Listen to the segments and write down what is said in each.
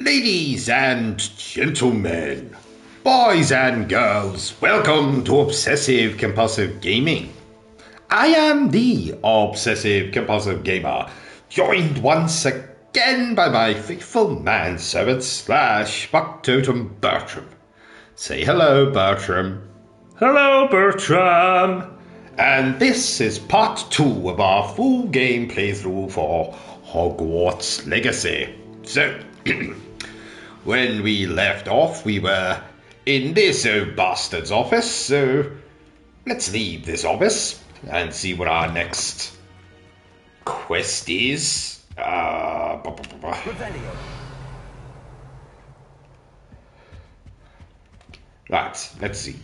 Ladies and gentlemen, boys and girls, welcome to Obsessive Compulsive Gaming. I am the Obsessive Compulsive Gamer, joined once again by my faithful manservant / Bucktotem Bertram. Say hello, Bertram. Hello, Bertram. And this is part 2 of our full game playthrough for Hogwarts Legacy. So, when we left off, we were in this old bastard's office, so let's leave this office and see what our next quest is. Right, let's see.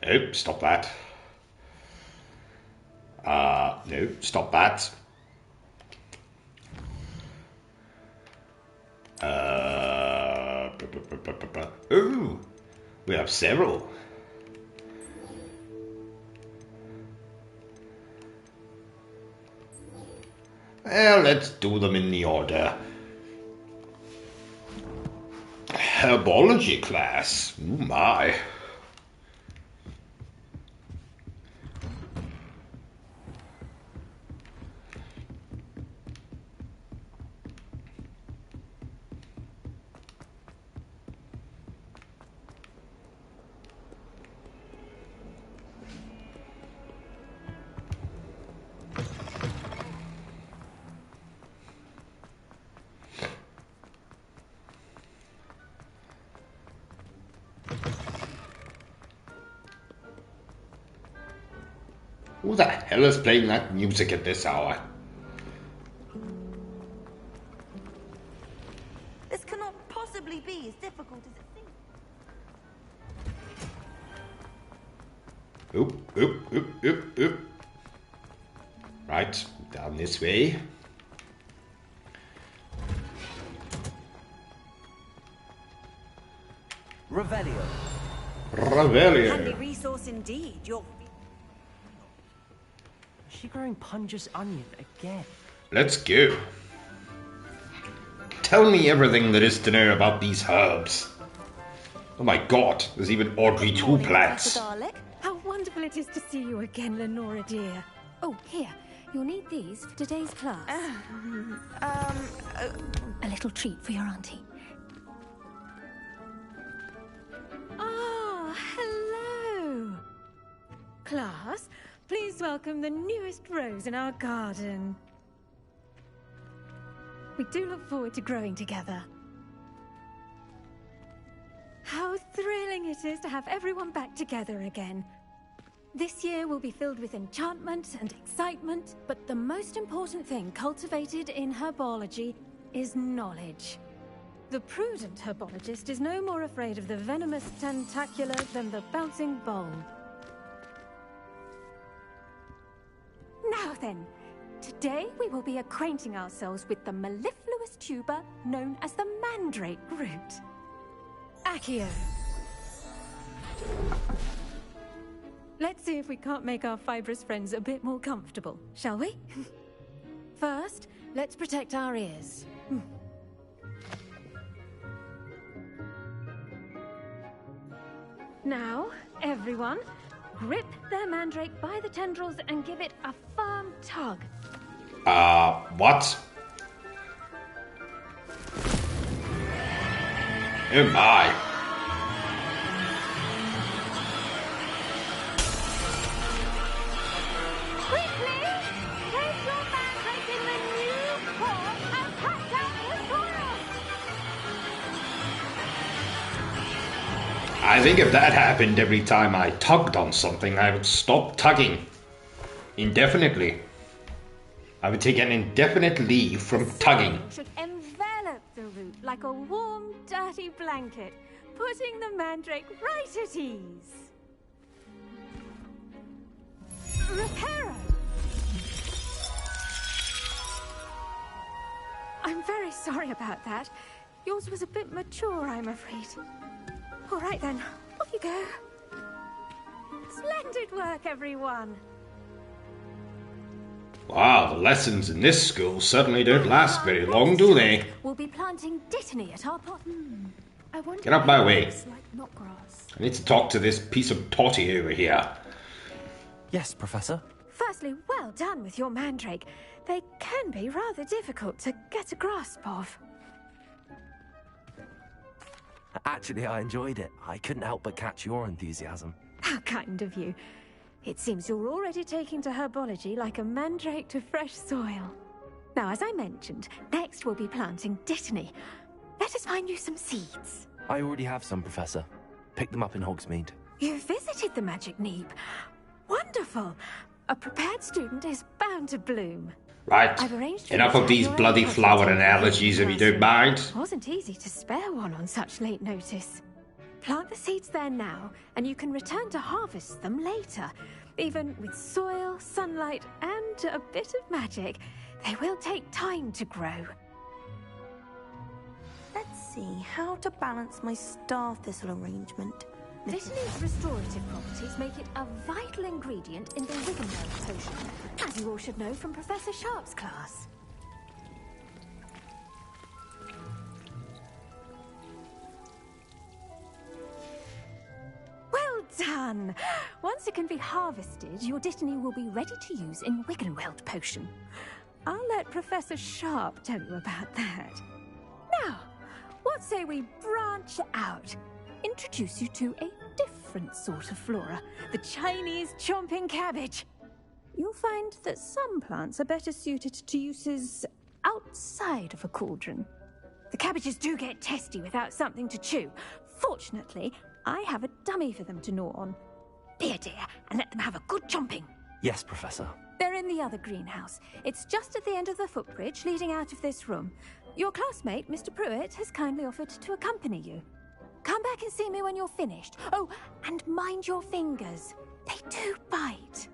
Oh, stop that. No, stop that. Ooh, we have several. Well, let's do them in the order. Herbology class. Oh my. Who the hell is playing that music at this hour? This cannot possibly be as difficult as it seems. Oop. Right, down this way. Revelio. Handy resource indeed. Is she growing Punja's onion again? Let's go. Tell me everything there is to know about these herbs. Oh my god, there's even Audrey 2 plants. How wonderful it is to see you again, Lenora dear. Oh, here, you'll need these for today's class. A little treat for your auntie. Ah, hello. Class, please welcome the newest rose in our garden. We do look forward to growing together. How thrilling it is to have everyone back together again. This year will be filled with enchantment and excitement, but the most important thing cultivated in herbology is knowledge. The prudent herbologist is no more afraid of the venomous tentacular than the bouncing bulb. Now then, today we will be acquainting ourselves with the mellifluous tuber known as the mandrake root. Accio. Let's see if we can't make our fibrous friends a bit more comfortable, shall we? First, let's protect our ears. Now, everyone, grip their mandrake by the tendrils and give it a firm tug. What? Oh my. Quickly, place your mandrake in the new pot and cut down the soil. I think if that happened every time I tugged on something, I would stop tugging. Indefinitely. I would take an indefinite leave from tugging. Should envelop the root like a warm, dirty blanket, putting the mandrake right at ease. Reparo! I'm very sorry about that. Yours was a bit mature, I'm afraid. All right then, off you go. Splendid work, everyone. Wow, the lessons in this school certainly don't last very long, do they? We'll be planting dittany at our pot. I wonder Get out my way. like knotgrass. I need to talk to this piece of totty over here. Yes, Professor. Firstly, well done with your mandrake. They can be rather difficult to get a grasp of. Actually, I enjoyed it. I couldn't help but catch your enthusiasm. How kind of you. It seems you're already taking to herbology like a mandrake to fresh soil. Now, as I mentioned, next we'll be planting dittany. Let us find you some seeds. I already have some, Professor. Picked them up in Hogsmeade. You visited the Magic Neep. Wonderful. A prepared student is bound to bloom. Right, I've arranged enough of these bloody flower analogies if you don't mind. It wasn't easy to spare one on such late notice. Plant the seeds there now, and you can return to harvest them later. Even with soil, sunlight, and a bit of magic, they will take time to grow. Let's see how to balance my star thistle arrangement. Dittany's restorative properties make it a vital ingredient in the Wiggenweld potion, as you all should know from Professor Sharp's class. Well done! Once it can be harvested, your dittany will be ready to use in Wiggenweld potion. I'll let Professor Sharp tell you about that. Now, what say we branch out? Introduce you to a different sort of flora, the Chinese chomping cabbage. You'll find that some plants are better suited to uses outside of a cauldron. The cabbages do get testy without something to chew. Fortunately, I have a dummy for them to gnaw on. Be a dear and let them have a good chomping. Yes, Professor. They're in the other greenhouse. It's just at the end of the footbridge leading out of this room. Your classmate, Mr. Pruitt, has kindly offered to accompany you. Come back and see me when you're finished. Oh, and mind your fingers. They do bite.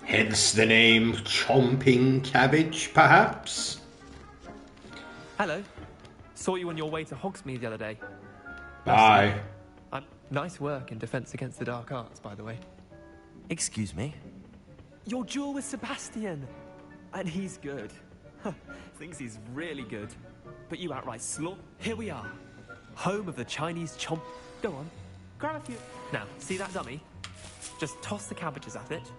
Hence the name Chomping Cabbage, perhaps? Hello. Saw you on your way to Hogsmeade the other day. Bye. Nice work in Defense Against the Dark Arts, by the way. Excuse me? Your duel with Sebastian. And he's good. Thinks he's really good. But you outright slaughter. Here we are. Home of the Chinese chomp. Go on. Grab a few. Now, see that dummy? Just toss the cabbages at it.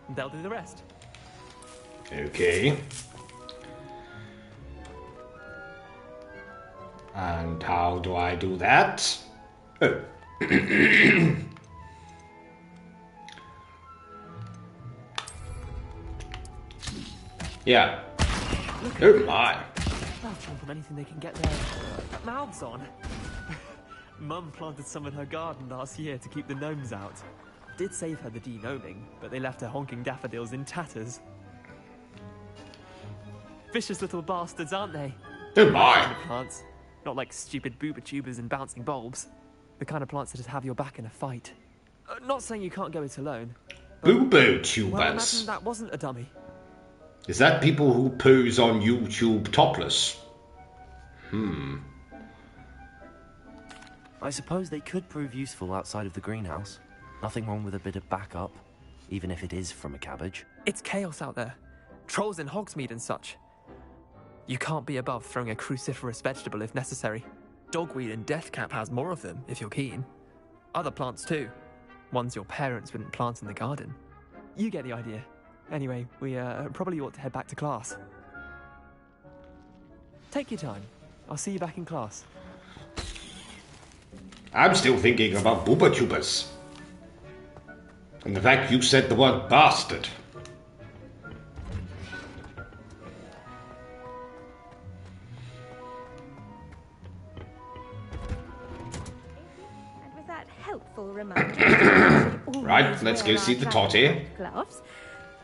And they'll do the rest. Okay. And how do I do that? Oh. Yeah. Oh my. They'll chomp on anything they can get their mouths on. Mum planted some in her garden last year to keep the gnomes out. Did save her the de-gnoming, but they left her honking daffodils in tatters. Vicious little bastards, aren't they? Oh my. Plants. Not like stupid booba tubers and bouncing bulbs. The kind of plants that just have your back in a fight. Not saying you can't go it alone. Boobo tubers. Well, imagine that wasn't a dummy. Is that people who pose on YouTube topless? I suppose they could prove useful outside of the greenhouse. Nothing wrong with a bit of backup, even if it is from a cabbage. It's chaos out there. Trolls in Hogsmeade and such. You can't be above throwing a cruciferous vegetable if necessary. Dogweed and deathcap has more of them, if you're keen. Other plants too. Ones your parents wouldn't plant in the garden. You get the idea. Anyway, we probably ought to head back to class. Take your time. I'll see you back in class. I'm still thinking about booba tubers. And the fact you said the word bastard. And with that helpful reminder, Right, let's go see the totty. Gloves.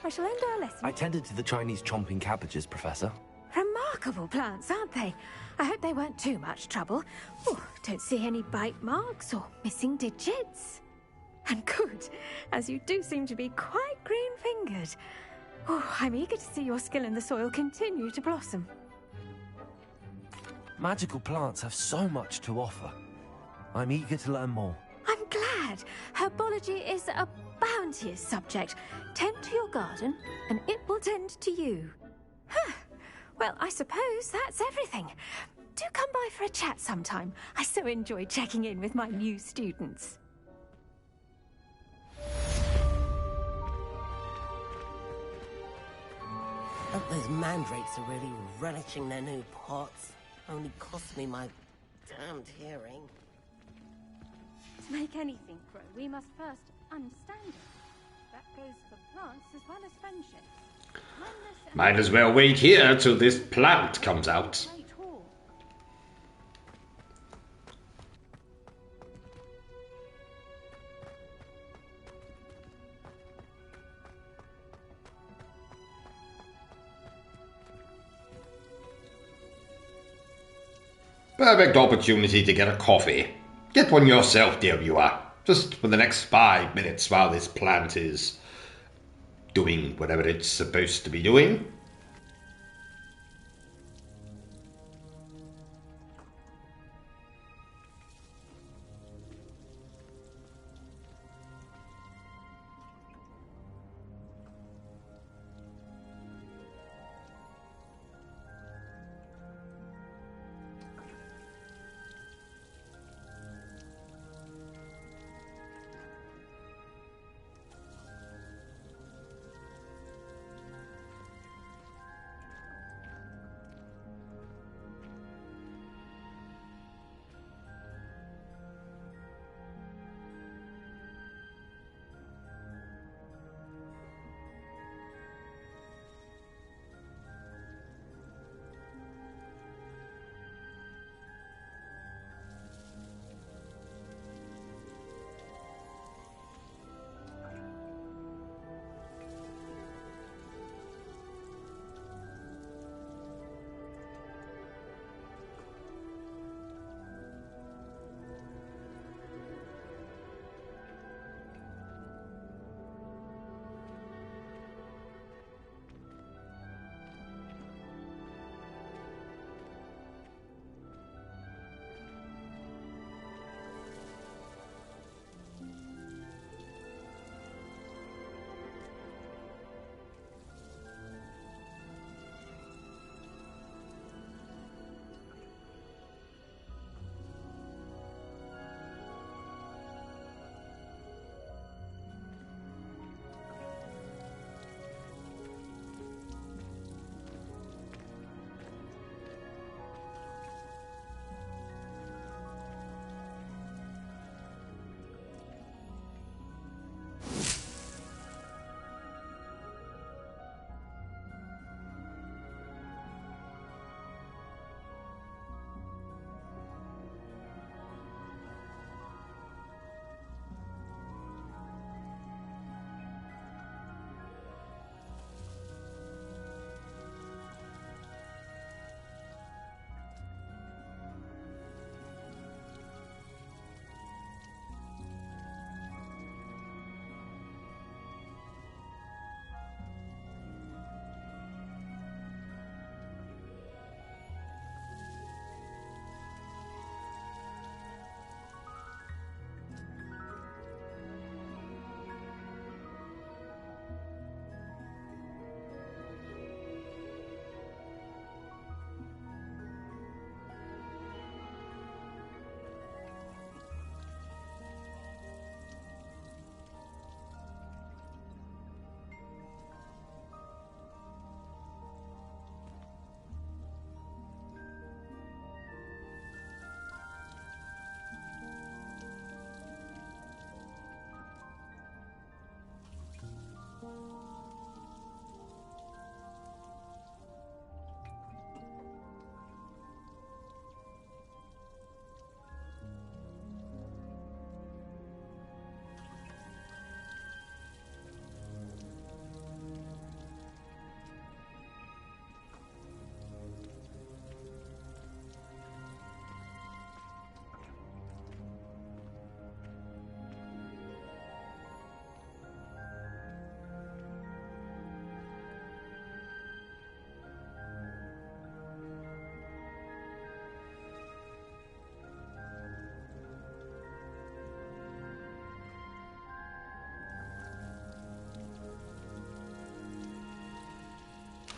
I shall end our lesson. I tended to the Chinese chomping cabbages, Professor. Remarkable plants, aren't they? I hope they weren't too much trouble. Oh, don't see any bite marks or missing digits. And good, as you do seem to be quite green-fingered. Oh, I'm eager to see your skill in the soil continue to blossom. Magical plants have so much to offer. I'm eager to learn more. I'm glad. glad. Herbology is a bounteous subject. Tend to your garden, and it will tend to you. Huh. Well, I suppose that's everything. Do come by for a chat sometime. I so enjoy checking in with my new students. Hope those mandrakes are really relishing their new pots. Only cost me my damned hearing. To make anything grow, we must first understand it. That goes for plants as well as friendships. Might as well wait here till this plant comes out. Perfect opportunity to get a coffee. Get one yourself, dear viewer. Just for the next 5 minutes while this plant is doing whatever it's supposed to be doing.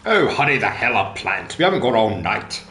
Oh, hurry the hell up, plant. We haven't got all night.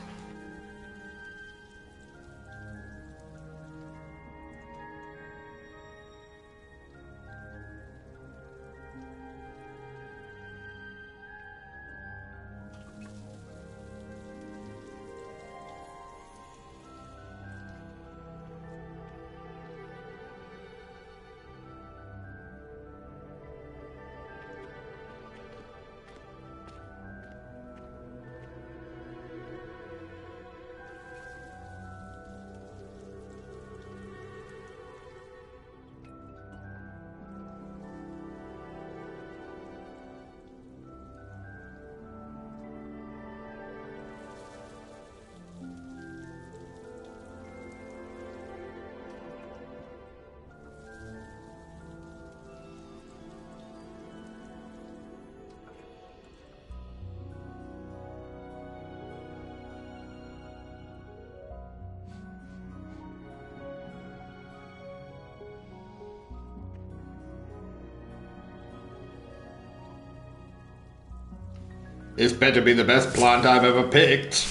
This better be the best plant I've ever picked.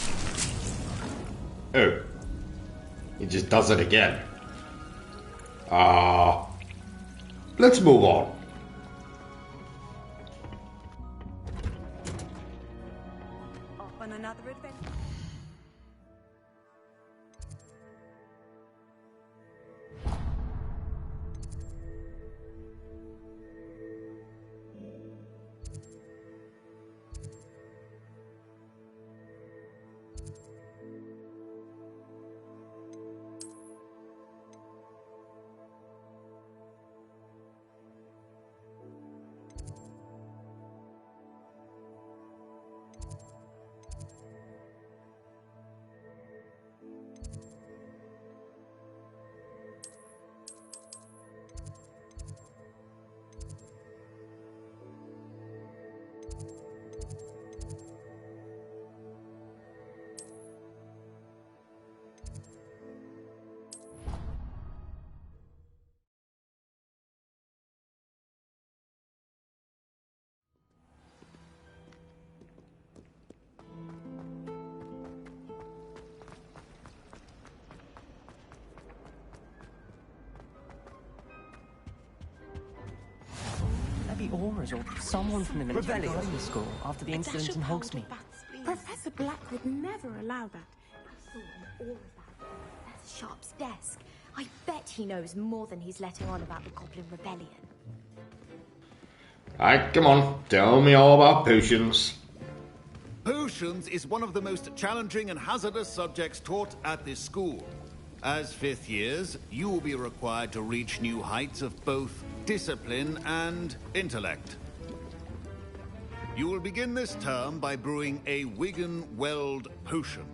Oh. He just does it again. Let's move on. Off on another adventure. Auras or someone from the military guarding the school after the incident in Hogsmeade. Professor Black would never allow that. I saw all of that. That's Sharp's desk. I bet he knows more than he's letting on about the Goblin Rebellion. Alright, come on. Tell me all about potions. Potions is one of the most challenging and hazardous subjects taught at this school. As fifth years, you will be required to reach new heights of both discipline and intellect. You will begin this term by brewing a Wigan-Weld potion.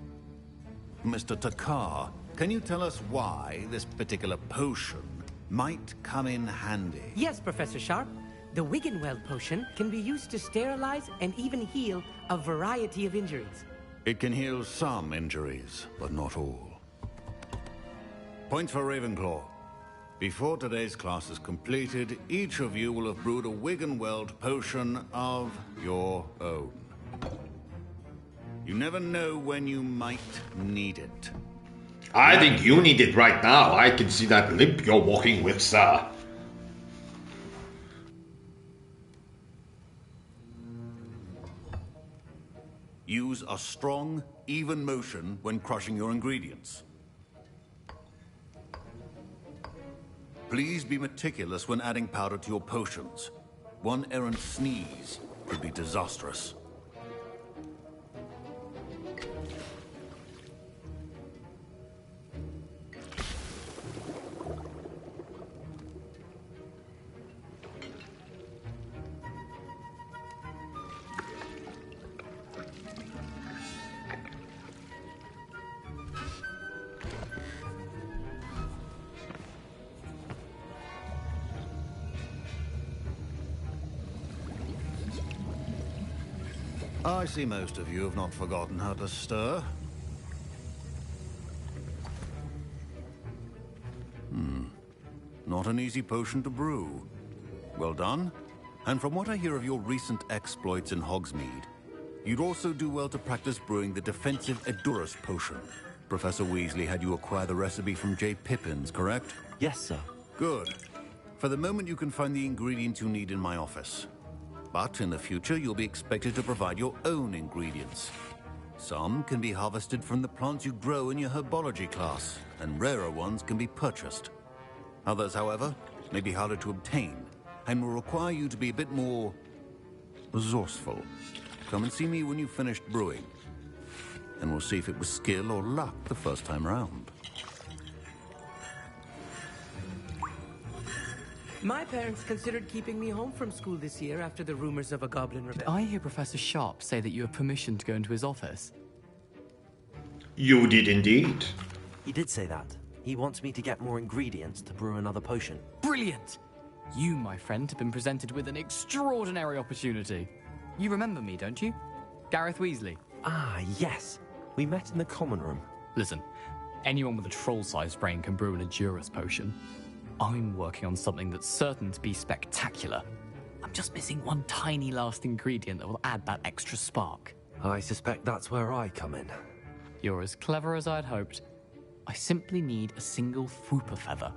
Mr. Takar, can you tell us why this particular potion might come in handy? Yes, Professor Sharp. The Wigan-Weld potion can be used to sterilize and even heal a variety of injuries. It can heal some injuries, but not all. Point for Ravenclaw. Before today's class is completed, each of you will have brewed a Wigan-Weld potion of your own. You never know when you might need it. I think you need it right now. I can see that limp you're walking with, sir. Use a strong, even motion when crushing your ingredients. Please be meticulous when adding powder to your potions. One errant sneeze could be disastrous. I see most of you have not forgotten how to stir. Not an easy potion to brew. Well done. And from what I hear of your recent exploits in Hogsmeade, You'd also do well to practice brewing the defensive Edurus potion. Professor Weasley had you acquire the recipe from J. Pippin's, correct? Yes, sir. Good. For the moment, you can find the ingredients you need in my office. But in the future, you'll be expected to provide your own ingredients. Some can be harvested from the plants you grow in your herbology class, and rarer ones can be purchased. Others, however, may be harder to obtain, and will require you to be a bit more resourceful. Come and see me when you've finished brewing, and we'll see if it was skill or luck the first time round. My parents considered keeping me home from school this year after the rumors of a goblin rebellion. Did I hear Professor Sharp say that you have permission to go into his office? You did indeed. He did say that. He wants me to get more ingredients to brew another potion. Brilliant! You, my friend, have been presented with an extraordinary opportunity. You remember me, don't you? Gareth Weasley. Ah, yes. We met in the common room. Listen, anyone with a troll-sized brain can brew an Edurus potion. I'm working on something that's certain to be spectacular. I'm just missing one tiny last ingredient that will add that extra spark. I suspect that's where I come in. You're as clever as I'd hoped. I simply need a single Fwooper feather.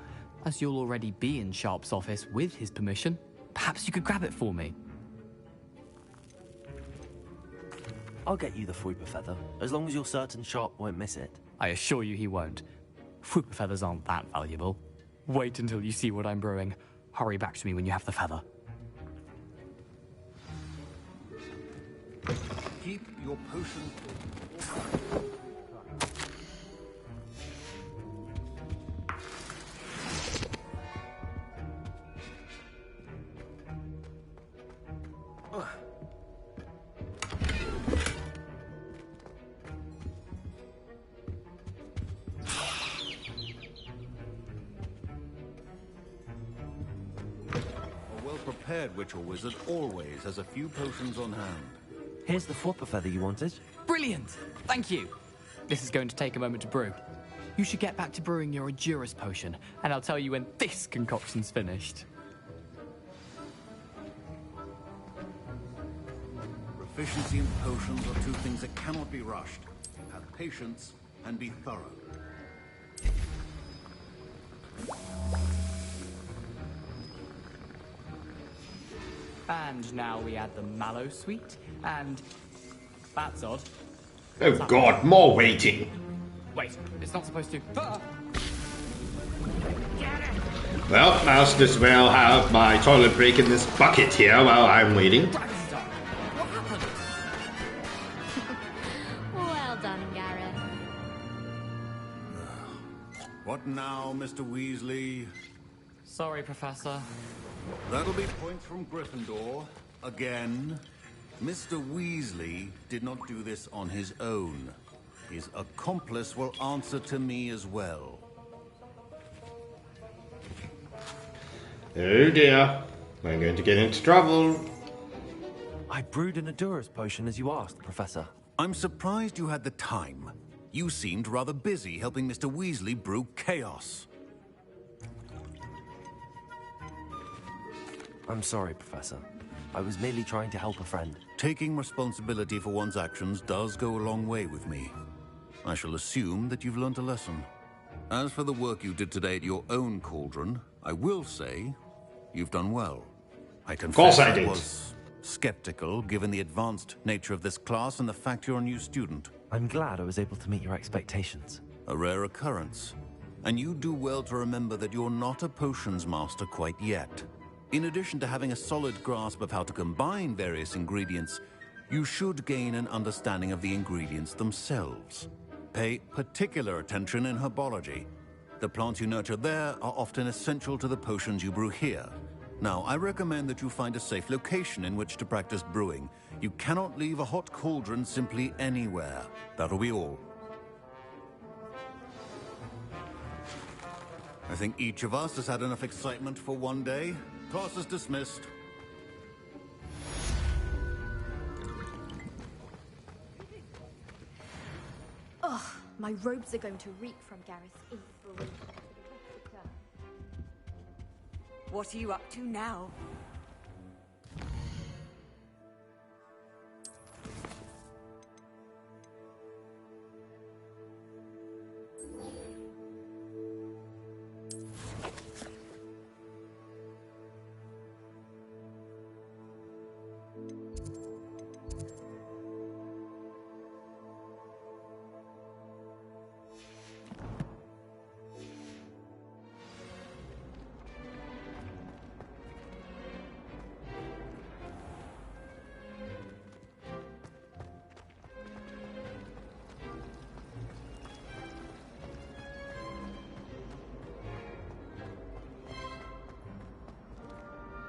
As you'll already be in Sharp's office with his permission, perhaps you could grab it for me. I'll get you the Fwooper feather, as long as you're certain Sharp won't miss it. I assure you he won't. Fwooper feathers aren't that valuable. Wait until you see what I'm brewing. Hurry back to me when you have the feather. Keep your potion. Witcher wizard always has a few potions on hand. Here's the Fwooper feather you wanted. Brilliant! Thank you! This is going to take a moment to brew. You should get back to brewing your Edurus potion, and I'll tell you when this concoction's finished. Proficiency in potions are two things that cannot be rushed. Have patience and be thorough. And now we add the mallow sweet, and that's odd. Oh god, more waiting. Wait, it's not supposed to. Well, might as well have my toilet break in this bucket here while I'm waiting. What happened? Well done, Gareth. What now, Mr. Weasley? Sorry, Professor. That'll be points from Gryffindor. Again. Mr. Weasley did not do this on his own. His accomplice will answer to me as well. Oh dear. We're going to get into trouble. I brewed an Edurus potion as you asked, Professor. I'm surprised you had the time. You seemed rather busy helping Mr. Weasley brew chaos. I'm sorry, Professor. I was merely trying to help a friend. Taking responsibility for one's actions does go a long way with me. I shall assume that you've learnt a lesson. As for the work you did today at your own cauldron, I will say you've done well. I confess I was skeptical given the advanced nature of this class and the fact you're a new student. I'm glad I was able to meet your expectations. A rare occurrence. And you do well to remember that you're not a potions master quite yet. In addition to having a solid grasp of how to combine various ingredients, you should gain an understanding of the ingredients themselves. Pay particular attention in herbology. The plants you nurture there are often essential to the potions you brew here. Now, I recommend that you find a safe location in which to practice brewing. You cannot leave a hot cauldron simply anywhere. That'll be all. I think each of us has had enough excitement for one day. Class is dismissed. Ugh, my robes are going to reek from Gareth's infrared. What are you up to now?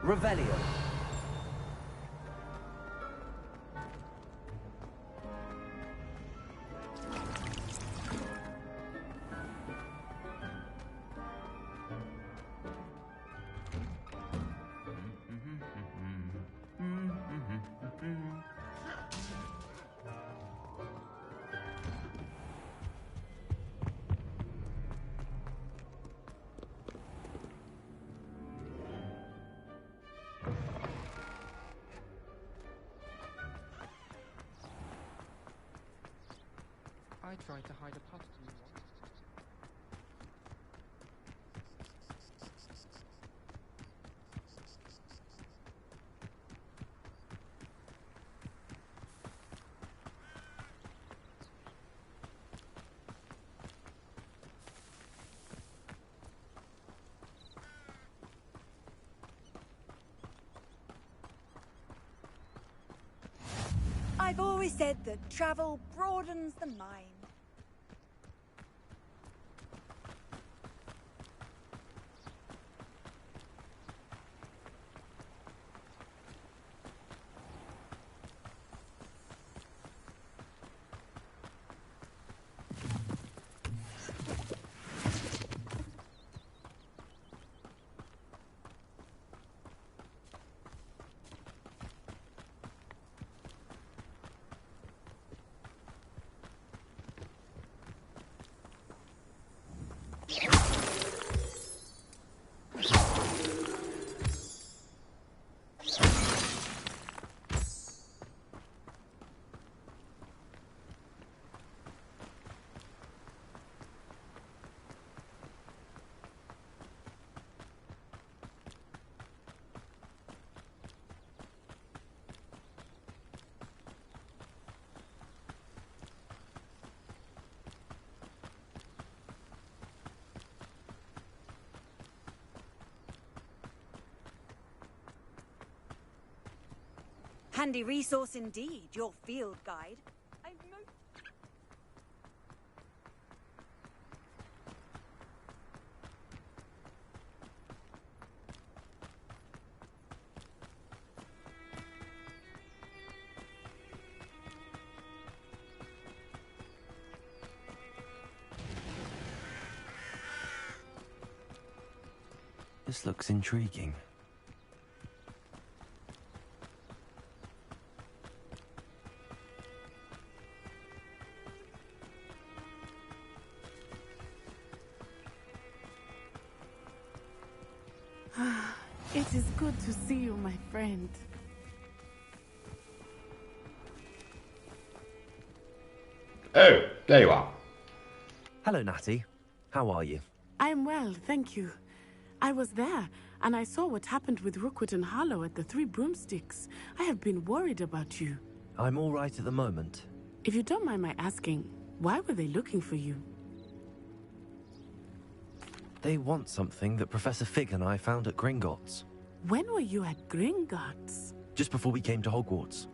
Revelio. I tried to hide a puff from you once. I've always said that travel broadens the mind. Handy resource indeed, your field guide. This looks intriguing. It is good to see you, my friend. Oh, there you are. Hello, Natty. How are you? I'm well, thank you. I was there, and I saw what happened with Rookwood and Harlow at the Three Broomsticks. I have been worried about you. I'm all right at the moment. If you don't mind my asking, why were they looking for you? They want something that Professor Fig and I found at Gringotts. When were you at Gringotts? Just before we came to Hogwarts.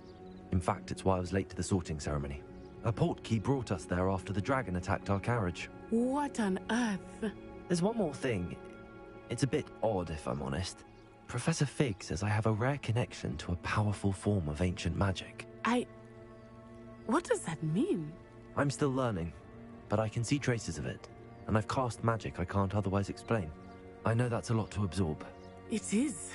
In fact, it's why I was late to the sorting ceremony. A portkey brought us there after the dragon attacked our carriage. What on earth? There's one more thing. It's a bit odd, if I'm honest. Professor Fig says I have a rare connection to a powerful form of ancient magic. What does that mean? I'm still learning, but I can see traces of it. And I've cast magic I can't otherwise explain. I know that's a lot to absorb. It is.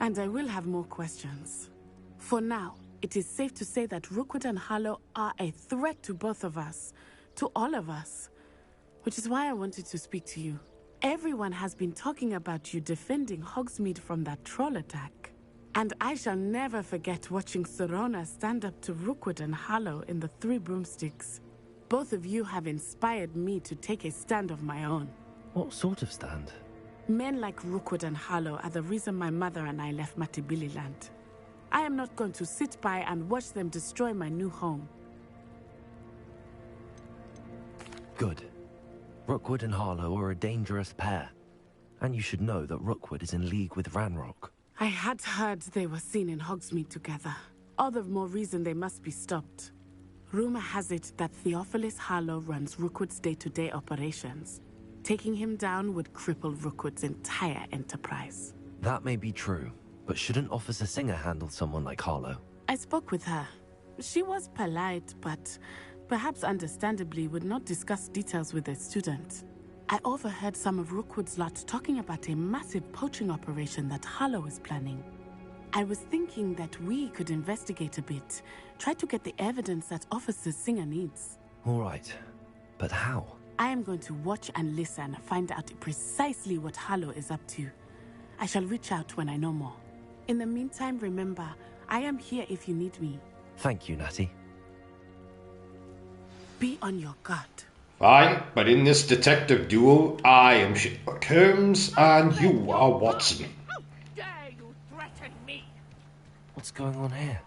And I will have more questions. For now, it is safe to say that Rookwood and Harlow are a threat to both of us. To all of us. Which is why I wanted to speak to you. Everyone has been talking about you defending Hogsmeade from that troll attack. And I shall never forget watching Serona stand up to Rookwood and Harlow in the Three Broomsticks. Both of you have inspired me to take a stand of my own. What sort of stand? Men like Rookwood and Harlow are the reason my mother and I left Matabeleland. I am not going to sit by and watch them destroy my new home. Good. Rookwood and Harlow are a dangerous pair. And you should know that Rookwood is in league with Ranrock. I had heard they were seen in Hogsmeade together. All the more reason they must be stopped. Rumor has it that Theophilus Harlow runs Rookwood's day-to-day operations. Taking him down would cripple Rookwood's entire enterprise. That may be true, but shouldn't Officer Singer handle someone like Harlow? I spoke with her. She was polite, but perhaps understandably would not discuss details with a student. I overheard some of Rookwood's lot talking about a massive poaching operation that Harlow is planning. I was thinking that we could investigate a bit, try to get the evidence that Officer Singer needs. All right, but how? I am going to watch and listen, find out precisely what Harlow is up to. I shall reach out when I know more. In the meantime, remember, I am here if you need me. Thank you, Natty. Be on your guard. Fine, but in this detective duel, I am Sherlock Holmes and you are Watson. How dare you threaten me? What's going on here?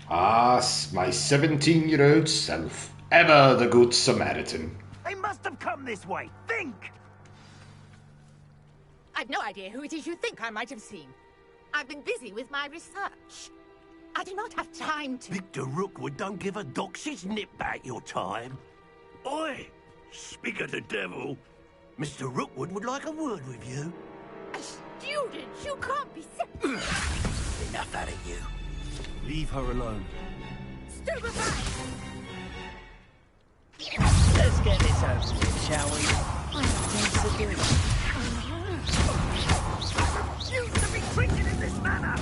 Ah, my 17-year-old self, ever the good Samaritan. They must have come this way. Think! I've no idea who it is you think I might have seen. I've been busy with my research. I do not have time to... Victor Rookwood don't give a doxy's nip back your time. Oi! Speak of the devil. Mr. Rookwood would like a word with you. A student? You can't be Enough out of you. Leave her alone. Stupefy! Let's get this over with, shall we? I refuse to be treated in this manner!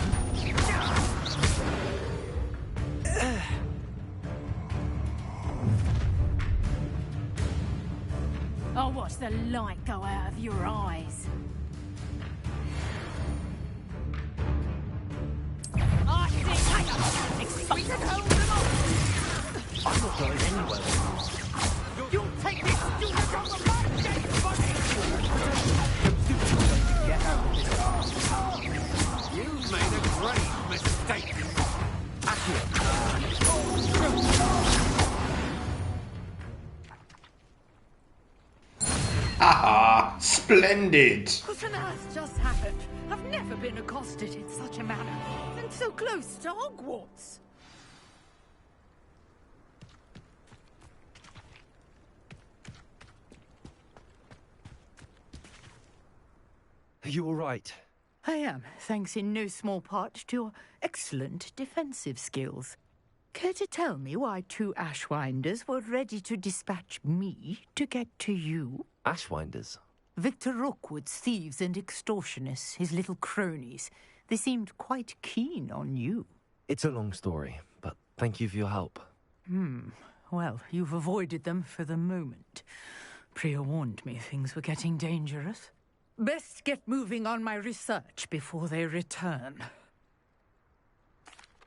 I'll watch the light go out of your eyes. I think I have excited home them all! I'm not going anywhere. You'll take this student on the light day, buddy! You've made a grave mistake. Haha, splendid! What on earth just happened? I've never been accosted in such a manner, and so close to Hogwarts. Are you all right? I am, thanks in no small part to your excellent defensive skills. Care to tell me why two Ashwinders were ready to dispatch me to get to you? Ashwinders? Victor Rookwood's thieves and extortionists, his little cronies. They seemed quite keen on you. It's a long story, but thank you for your help. Well, you've avoided them for the moment. Priya warned me things were getting dangerous. Best get moving on my research before they return.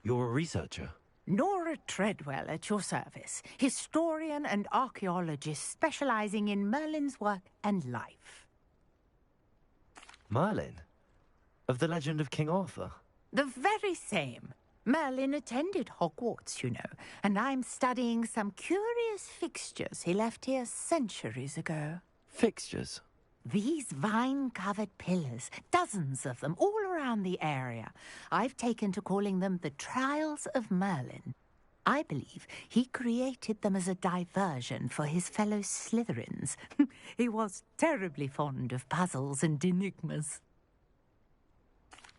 You're a researcher? Nora Treadwell at your service, historian and archaeologist specializing in Merlin's work and life. Merlin? Of the legend of King Arthur? The very same. Merlin attended Hogwarts, you know, and I'm studying some curious fixtures he left here centuries ago. Fixtures? These vine-covered pillars, dozens of them, all around the area. I've taken to calling them the Trials of Merlin. I believe he created them as a diversion for his fellow Slytherins. He was terribly fond of puzzles and enigmas.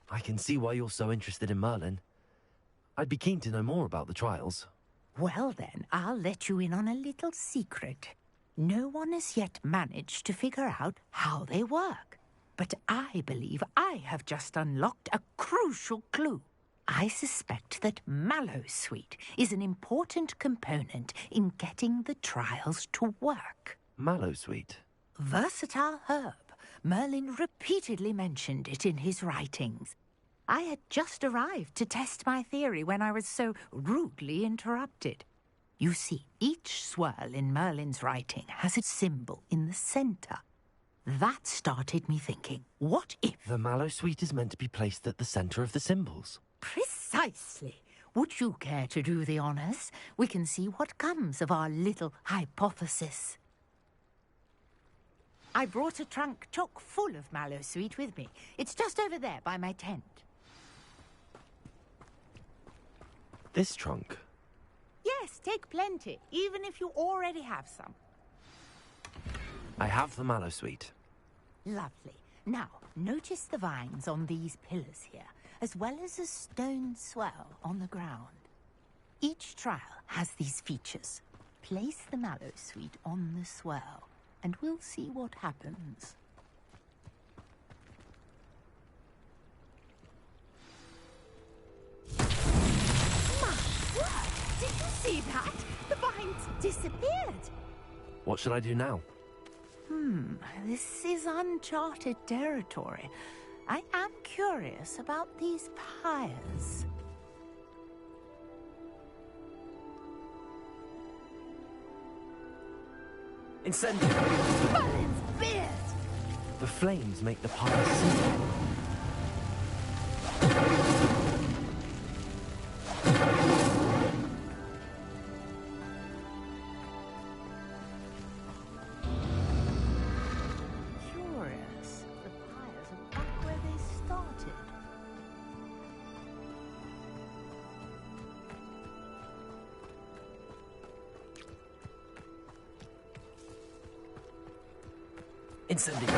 I can see why you're so interested in Merlin. I'd be keen to know more about the trials. Well then, I'll let you in on a little secret. No one has yet managed to figure out how they work. But I believe I have just unlocked a crucial clue. I suspect that Mallowsweet is an important component in getting the trials to work. Mallowsweet? Versatile herb. Merlin repeatedly mentioned it in his writings. I had just arrived to test my theory when I was so rudely interrupted. You see, each swirl in Merlin's writing has its symbol in the center. That started me thinking, what if... The Mallowsweet is meant to be placed at the center of the symbols. Precisely. Would you care to do the honors? We can see what comes of our little hypothesis. I brought a trunk chock full of Mallowsweet with me. It's just over there by my tent. This trunk? Yes, take plenty, even if you already have some. I have the mallow sweet. Lovely. Now, notice the vines on these pillars here, as well as a stone swell on the ground. Each trial has these features. Place the mallow sweet on the swell, and we'll see what happens. My word! Did you see that? The vines disappeared! What should I do now? This is uncharted territory. I am curious about these pyres. Incendiary! Merlin's beard! The flames make the pyre sink. Curious. The pyres are back where they started. Incendiary!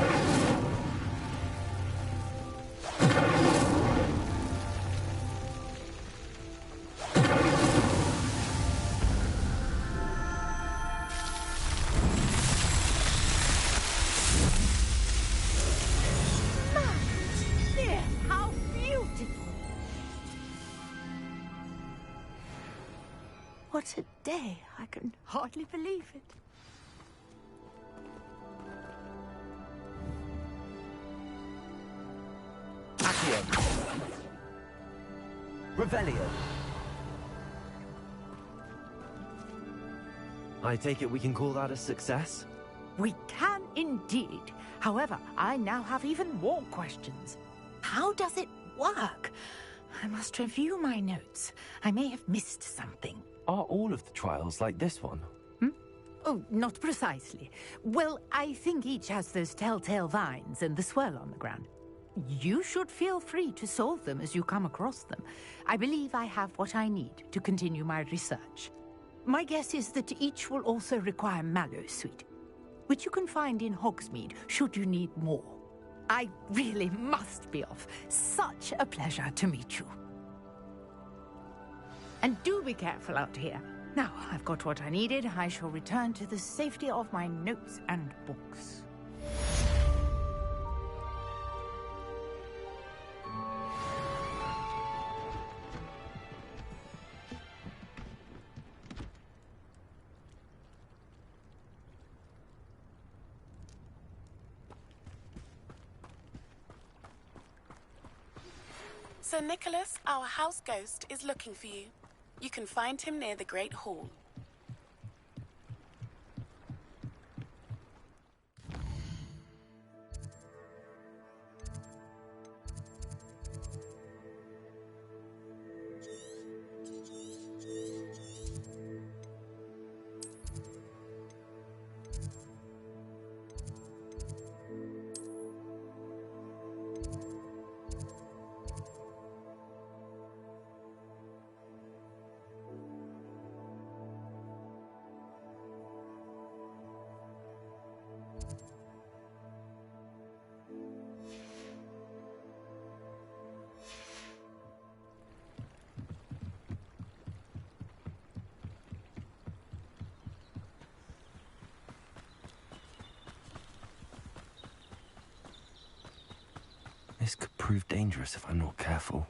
There, how beautiful! What a day! I can hardly believe it. Revelio. I take it we can call that a success? We can indeed. However, I now have even more questions. How does it work? I must review my notes. I may have missed something. Are all of the trials like this one? Oh, not precisely. Well, I think each has those telltale vines and the swirl on the ground. You should feel free to solve them as you come across them. I believe I have what I need to continue my research. My guess is that each will also require mallow sweet, which you can find in Hogsmeade should you need more. I really must be off. Such a pleasure to meet you. And do be careful out here. Now, I've got what I needed. I shall return to the safety of my notes and books. Sir Nicholas, our house ghost, is looking for you. You can find him near the Great Hall. This could prove dangerous if I'm not careful.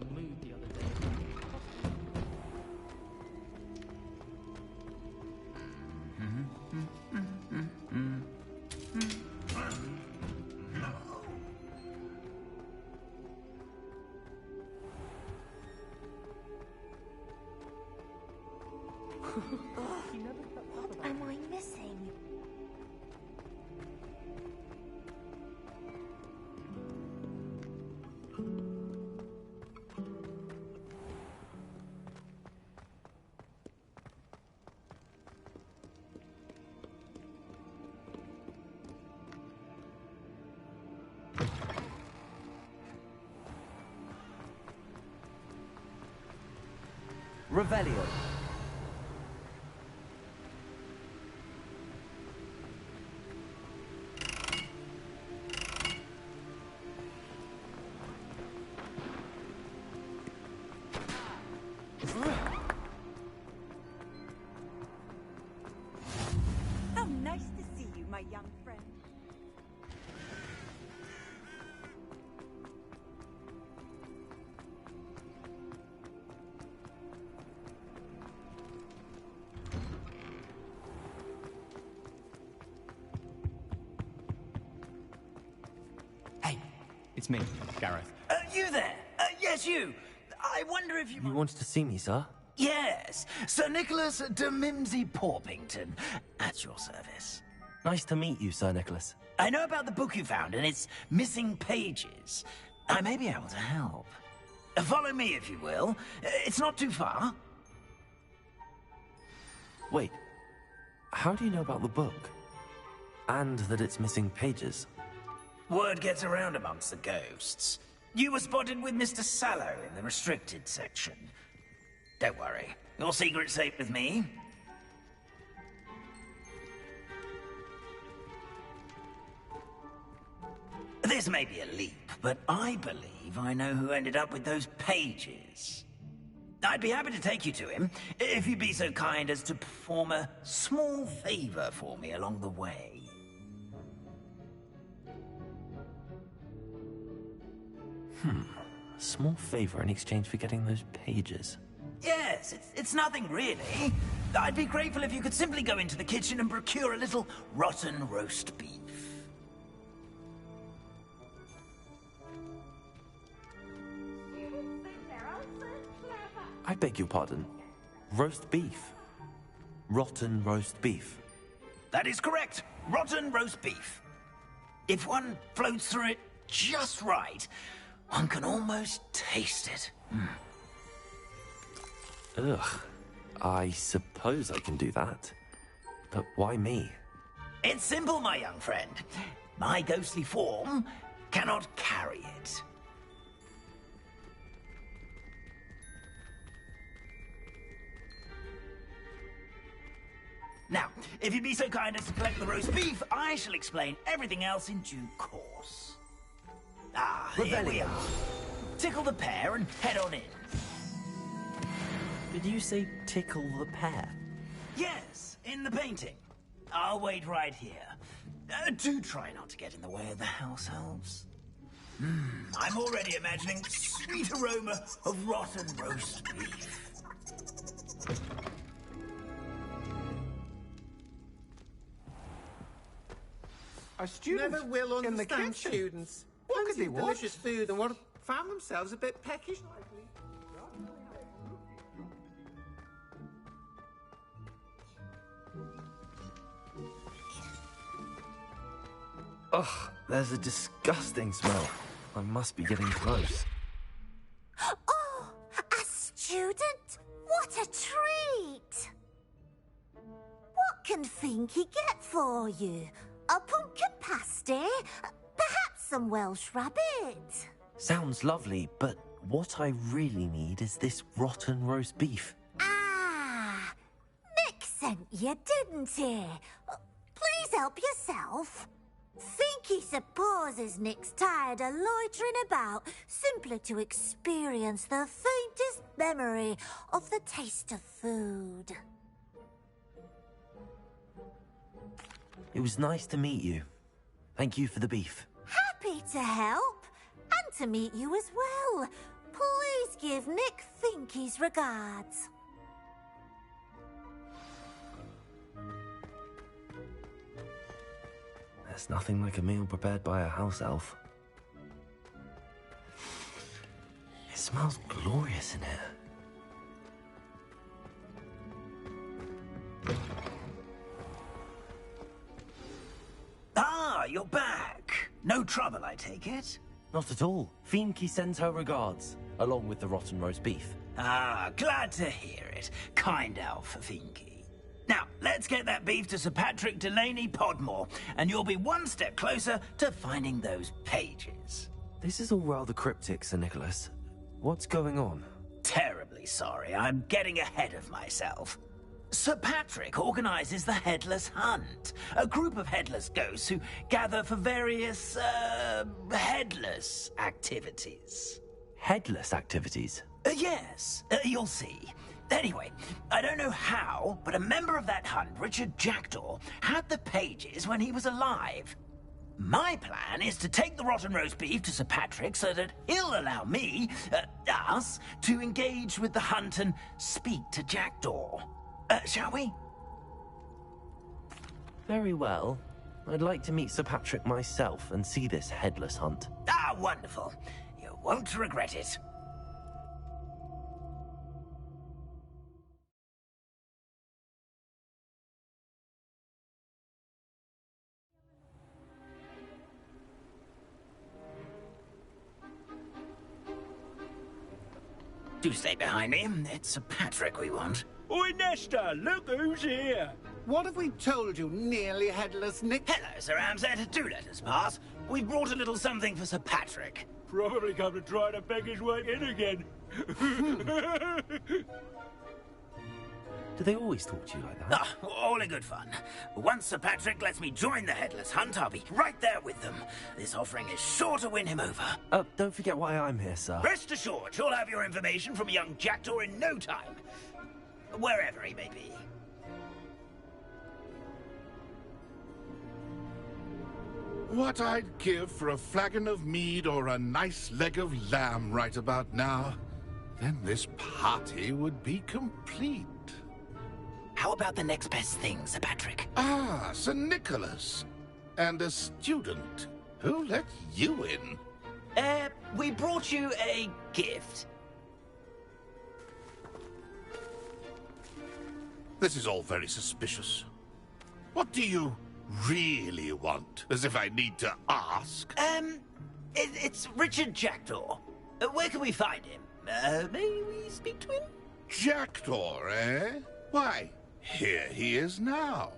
a mood the other day. What am I missing? Revelio. How nice to see you, my young friend. It's me, Gareth. You there? Yes, you. I wonder if you... You wanted to see me, sir? Yes, Sir Nicholas de Mimsy Porpington, at your service. Nice to meet you, Sir Nicholas. I know about the book you found and its missing pages. I may be able to help. Follow me, if you will. It's not too far. Wait, how do you know about the book? And that it's missing pages? Word gets around amongst the ghosts. You were spotted with Mr. Sallow in the restricted section. Don't worry, your secret's safe with me. This may be a leap, but I believe I know who ended up with those pages. I'd be happy to take you to him, if you'd be so kind as to perform a small favor for me along the way. A small favor in exchange for getting those pages. Yes, it's nothing really. I'd be grateful if you could simply go into the kitchen and procure a little rotten roast beef. I beg your pardon. Roast beef. Rotten roast beef. That is correct. Rotten roast beef. If one floats through it just right, one can almost taste it. Ugh. I suppose I can do that. But why me? It's simple, my young friend. My ghostly form cannot carry it. Now, if you'd be so kind as to collect the roast beef, I shall explain everything else in due course. Ah, here we are. Tickle the pear and head on in. Did you say tickle the pear? Yes, in the painting. I'll wait right here. Do try not to get in the way of the house elves. I'm already imagining sweet aroma of rotten roast beef. Our students never will in the understand kitchen. students. What could they want? Delicious food and what found themselves a bit peckish. Ugh, there's a disgusting smell. I must be getting close. Oh, a student? What a treat! What can Finky get for you? A pumpkin pasty? Perhaps some Welsh rabbit? Sounds lovely, but what I really need is this rotten roast beef. Ah, Nick sent you, didn't he? Please help yourself. Finky supposes Nick's tired of loitering about, simply to experience the faintest memory of the taste of food. It was nice to meet you. Thank you for the beef. Happy to help, and to meet you as well. Please give Nick Finky's regards. There's nothing like a meal prepared by a house elf. It smells glorious in here. Ah, you're back. No trouble, I take it? Not at all. Finky sends her regards, along with the rotten roast beef. Ah, glad to hear it. Kind elf, Finky. Now, let's get that beef to Sir Patrick Delaney Podmore, and you'll be one step closer to finding those pages. This is all rather cryptic, Sir Nicholas. What's going on? Terribly sorry, I'm getting ahead of myself. Sir Patrick organizes the Headless Hunt, a group of headless ghosts who gather for various, headless activities. Headless activities? Yes, you'll see. Anyway, I don't know how, but a member of that hunt, Richard Jackdaw, had the pages when he was alive. My plan is to take the rotten roast beef to Sir Patrick so that he'll allow me, us, to engage with the hunt and speak to Jackdaw. Shall we? Very well. I'd like to meet Sir Patrick myself and see this headless hunt. Ah, wonderful. You won't regret it. Do stay behind me. It's Sir Patrick we want. Oi, Nesta, look who's here. What have we told you, nearly headless Nick? Hello, Sir Ramsed. Do let us pass. We've brought a little something for Sir Patrick. Probably come to try to beg his way in again. Do they always talk to you like that? Ah, all in good fun. Once Sir Patrick lets me join the Headless Hunt, I'll be right there with them. This offering is sure to win him over. Don't forget why I'm here, sir. Rest assured, you'll have your information from a young Jackdaw in no time. Wherever he may be. What I'd give for a flagon of mead or a nice leg of lamb right about now. Then this party would be complete. How about the next best thing, Sir Patrick? Ah, Sir Nicholas. And a student. Who let you in? We brought you a gift. This is all very suspicious. What do you really want? As if I need to ask. It's Richard Jackdaw. Where can we find him? May we speak to him? Jackdaw, eh? Why, here he is now.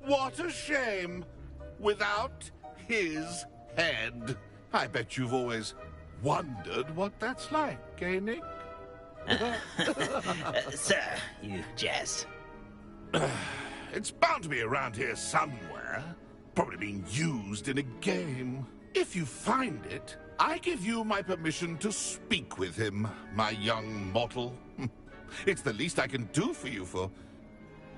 What a shame. Without his head. I bet you've always wondered what that's like, eh, Nick? Sir, you jest. It's bound to be around here somewhere. Probably being used in a game. If you find it, I give you my permission to speak with him, my young mortal. It's the least I can do for you for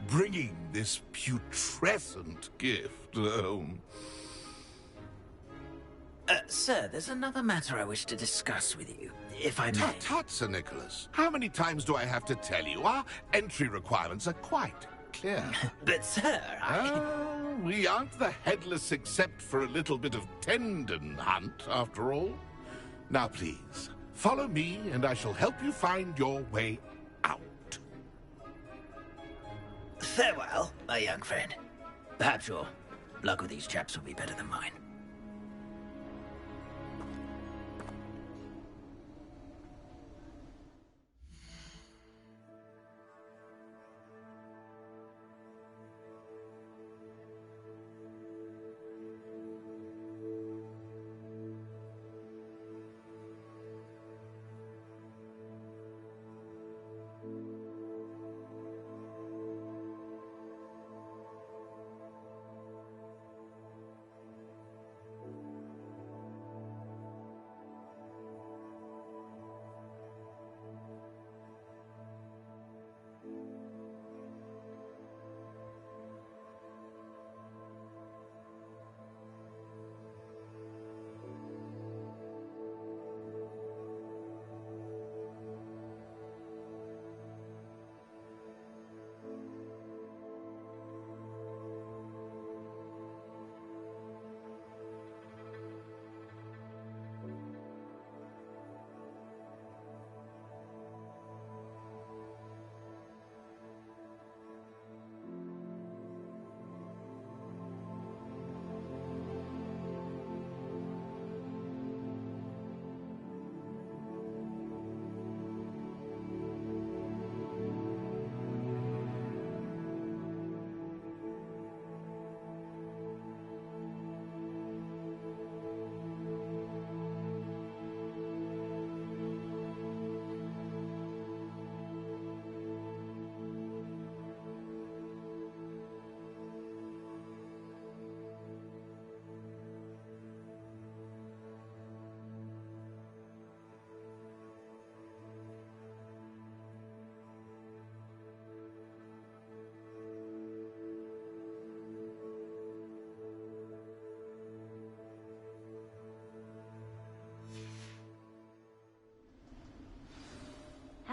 bringing this putrescent gift home. Sir, there's another matter I wish to discuss with you, if I may. Tut, tut, Sir Nicholas. How many times do I have to tell you? Our entry requirements are quite clear. But, sir, we aren't the headless except for a little bit of tendon hunt, after all. Now, please, follow me, and I shall help you find your way out. Farewell, my young friend. Perhaps your luck with these chaps will be better than mine.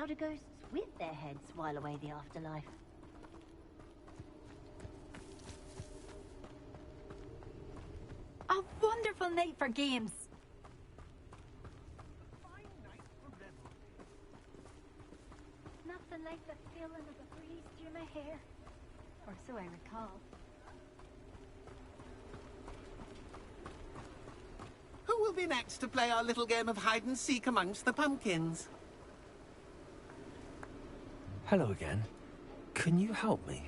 How do ghosts with their heads while away the afterlife? A wonderful night for games. Nothing like the feeling of a breeze through my hair. Or so I recall. Who will be next to play our little game of hide-and-seek amongst the pumpkins? Hello again. Can you help me?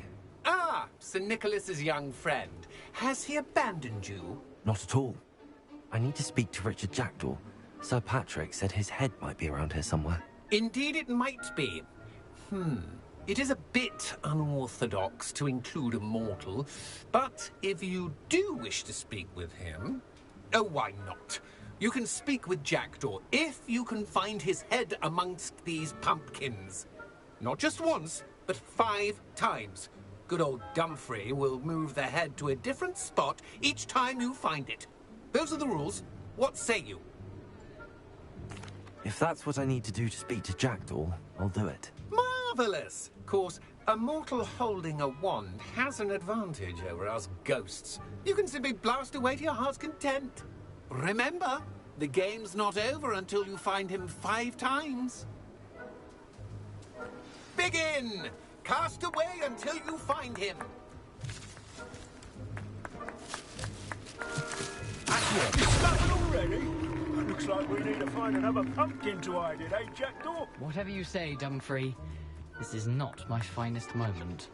Ah, Sir Nicholas's young friend. Has he abandoned you? Not at all. I need to speak to Richard Jackdaw. Sir Patrick said his head might be around here somewhere. Indeed it might be. It is a bit unorthodox to include a mortal, but if you do wish to speak with him... Oh, why not? You can speak with Jackdaw if you can find his head amongst these pumpkins. Not just once, but 5 times. Good old Dumfrey will move the head to a different spot each time you find it. Those are the rules. What say you? If that's what I need to do to speak to Jackdaw, I'll do it. Marvellous! Of course, a mortal holding a wand has an advantage over us ghosts. You can simply blast away to your heart's content. Remember, the game's not over until you find him 5 times. Begin! Cast away until you find him. Nothing already? Looks like we need to find another pumpkin to hide in, eh, Jackdaw? Whatever you say, Dumfrey. This is not my finest moment.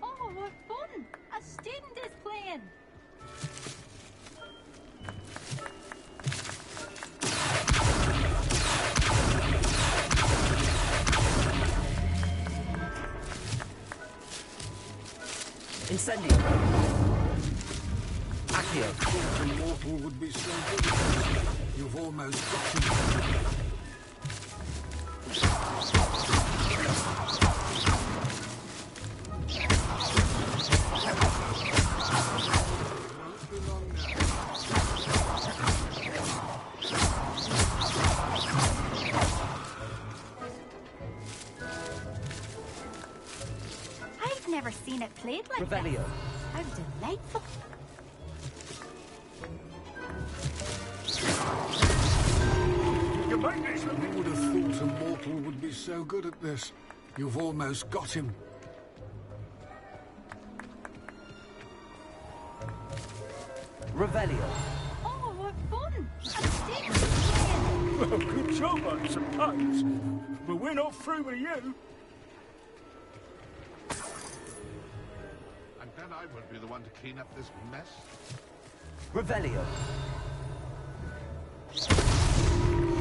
Oh, what fun! A student is playing. Incendio. Accio. Thought a mortal would be so good. You've almost got him. I've never seen it played like Revelio. this. How delightful. You would have thought a mortal would be so good at this. You've almost got him. Revelio. Oh, what fun! A student is playing. Well, good job, I suppose. But we're not through with you. I'm glad I won't be the one to clean up this mess. Revelio.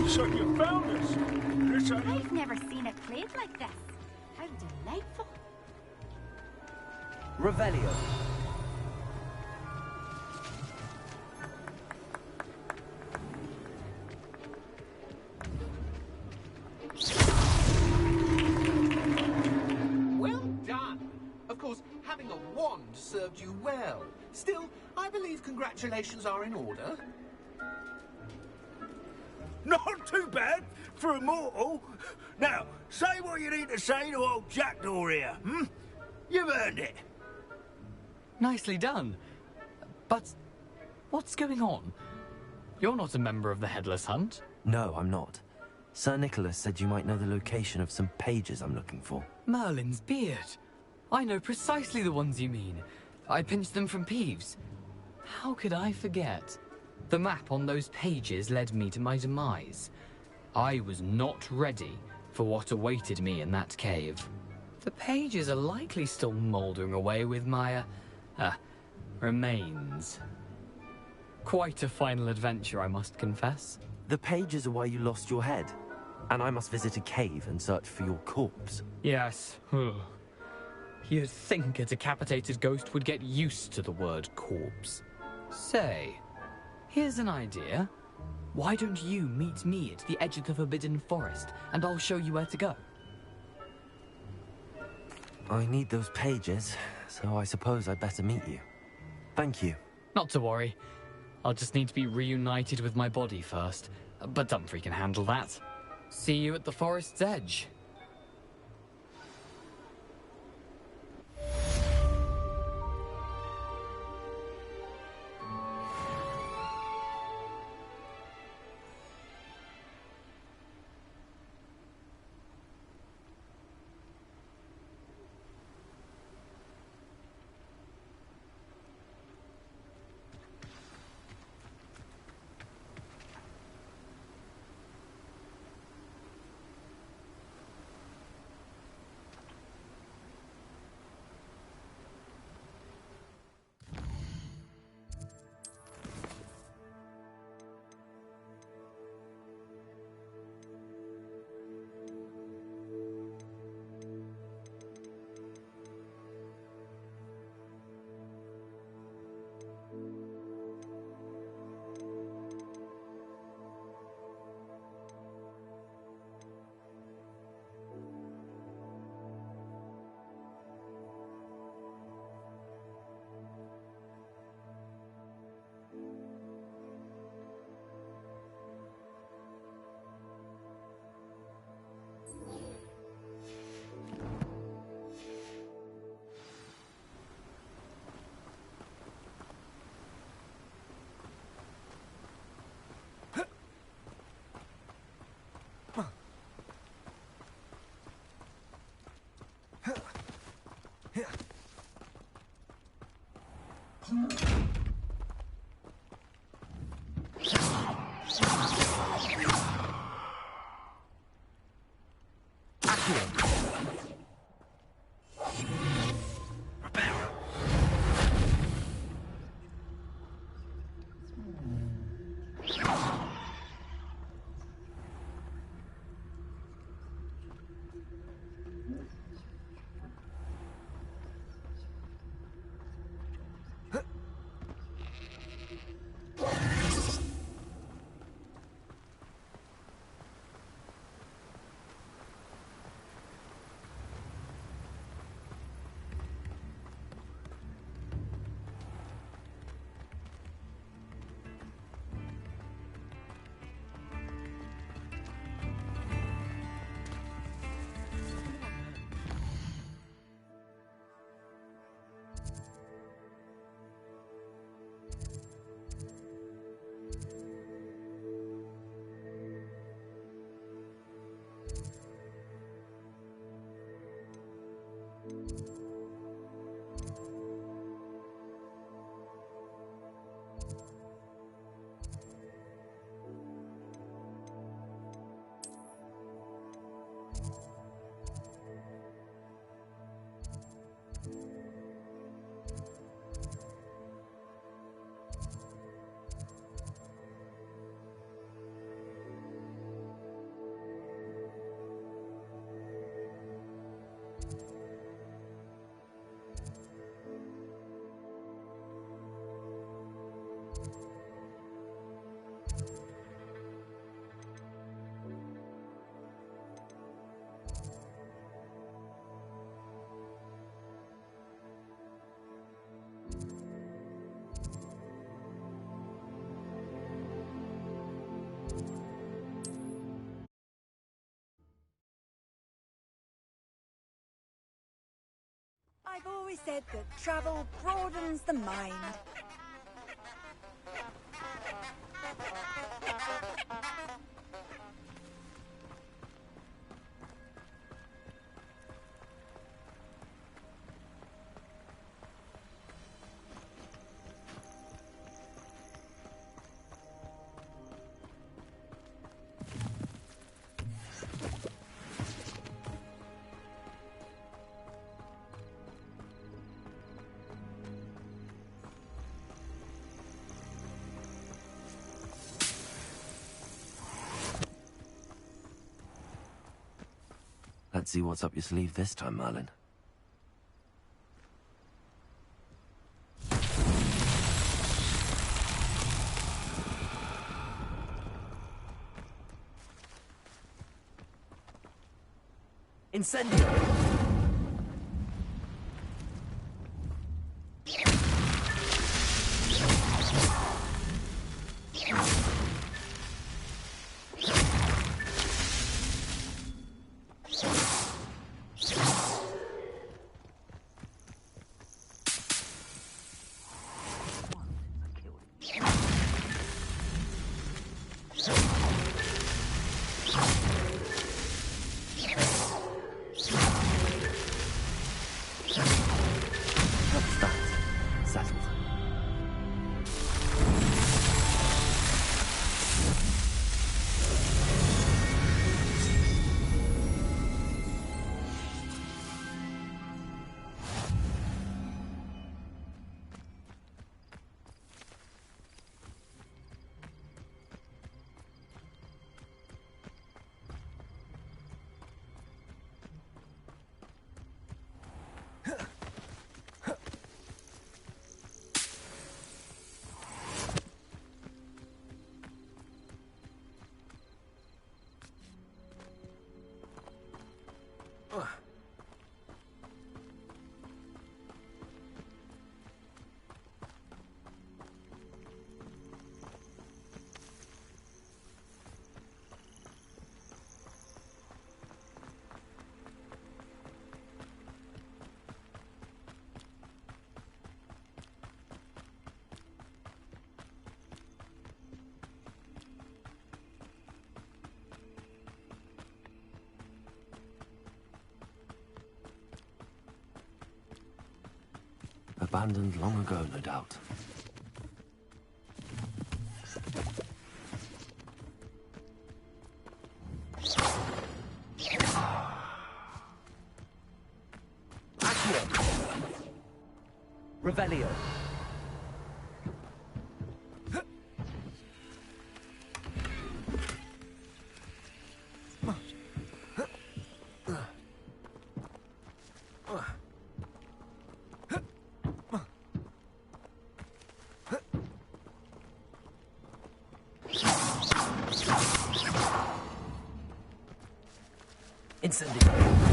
So you found us. This ain't... I've never seen it played like this. How delightful. Revelio. Well done! Of course, having a wand served you well. Still, I believe congratulations are in order. Not too bad for a mortal. Now, say what you need to say to old Jackdaw here, You've earned it. Nicely done. But what's going on? You're not a member of the Headless Hunt. No, I'm not. Sir Nicholas said you might know the location of some pages I'm looking for. Merlin's beard. I know precisely the ones you mean. I pinched them from Peeves. How could I forget? The map on those pages led me to my demise. I was not ready for what awaited me in that cave. The pages are likely still mouldering away with my, remains. Quite a final adventure, I must confess. The pages are why you lost your head, and I must visit a cave and search for your corpse. Yes. You'd think a decapitated ghost would get used to the word corpse. Say, here's an idea. Why don't you meet me at the edge of the Forbidden Forest, and I'll show you where to go? I need those pages, so I suppose I'd better meet you. Thank you. Not to worry. I'll just need to be reunited with my body first. But Dumfries can handle that. See you at the forest's edge. I've always said that travel broadens the mind. Let's see what's up your sleeve this time, Merlin. Incendio! Abandoned long ago, no doubt. Revelio. Incendio.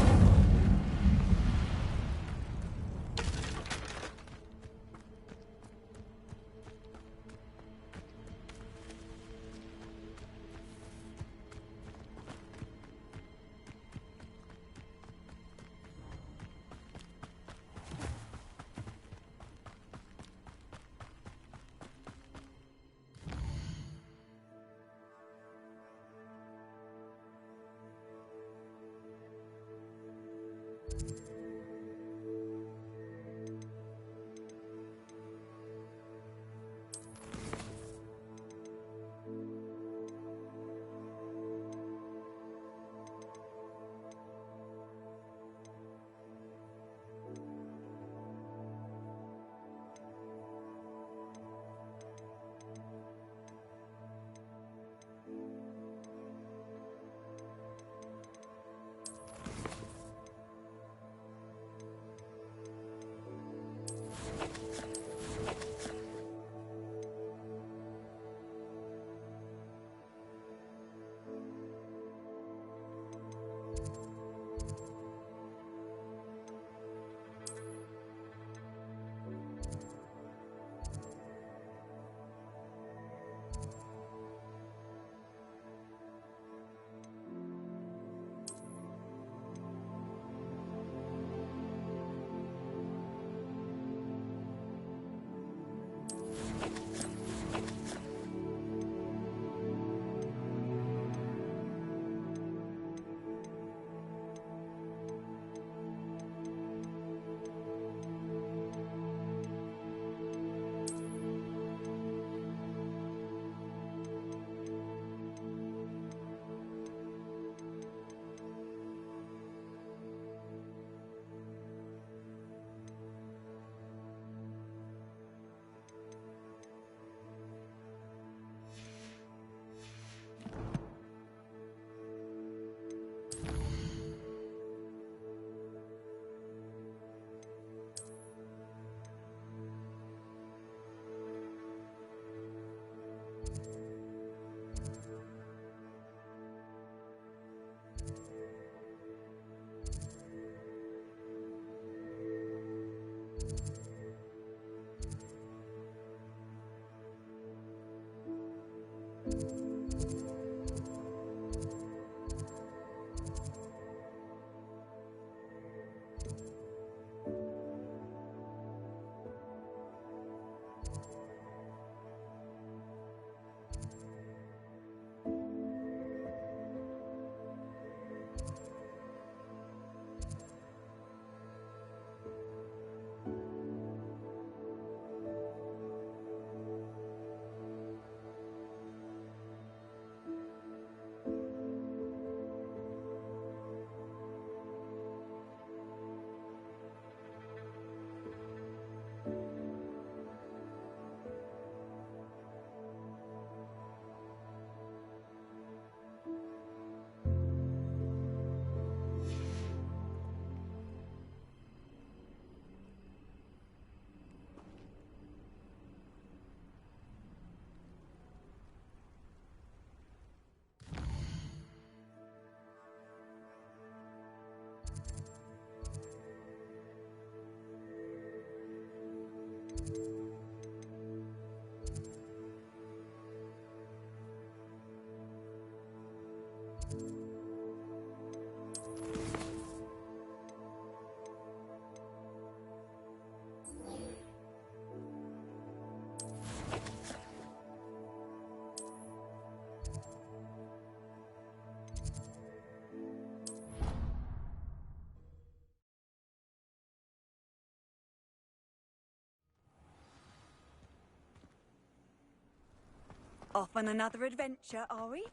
Off on another adventure, are we?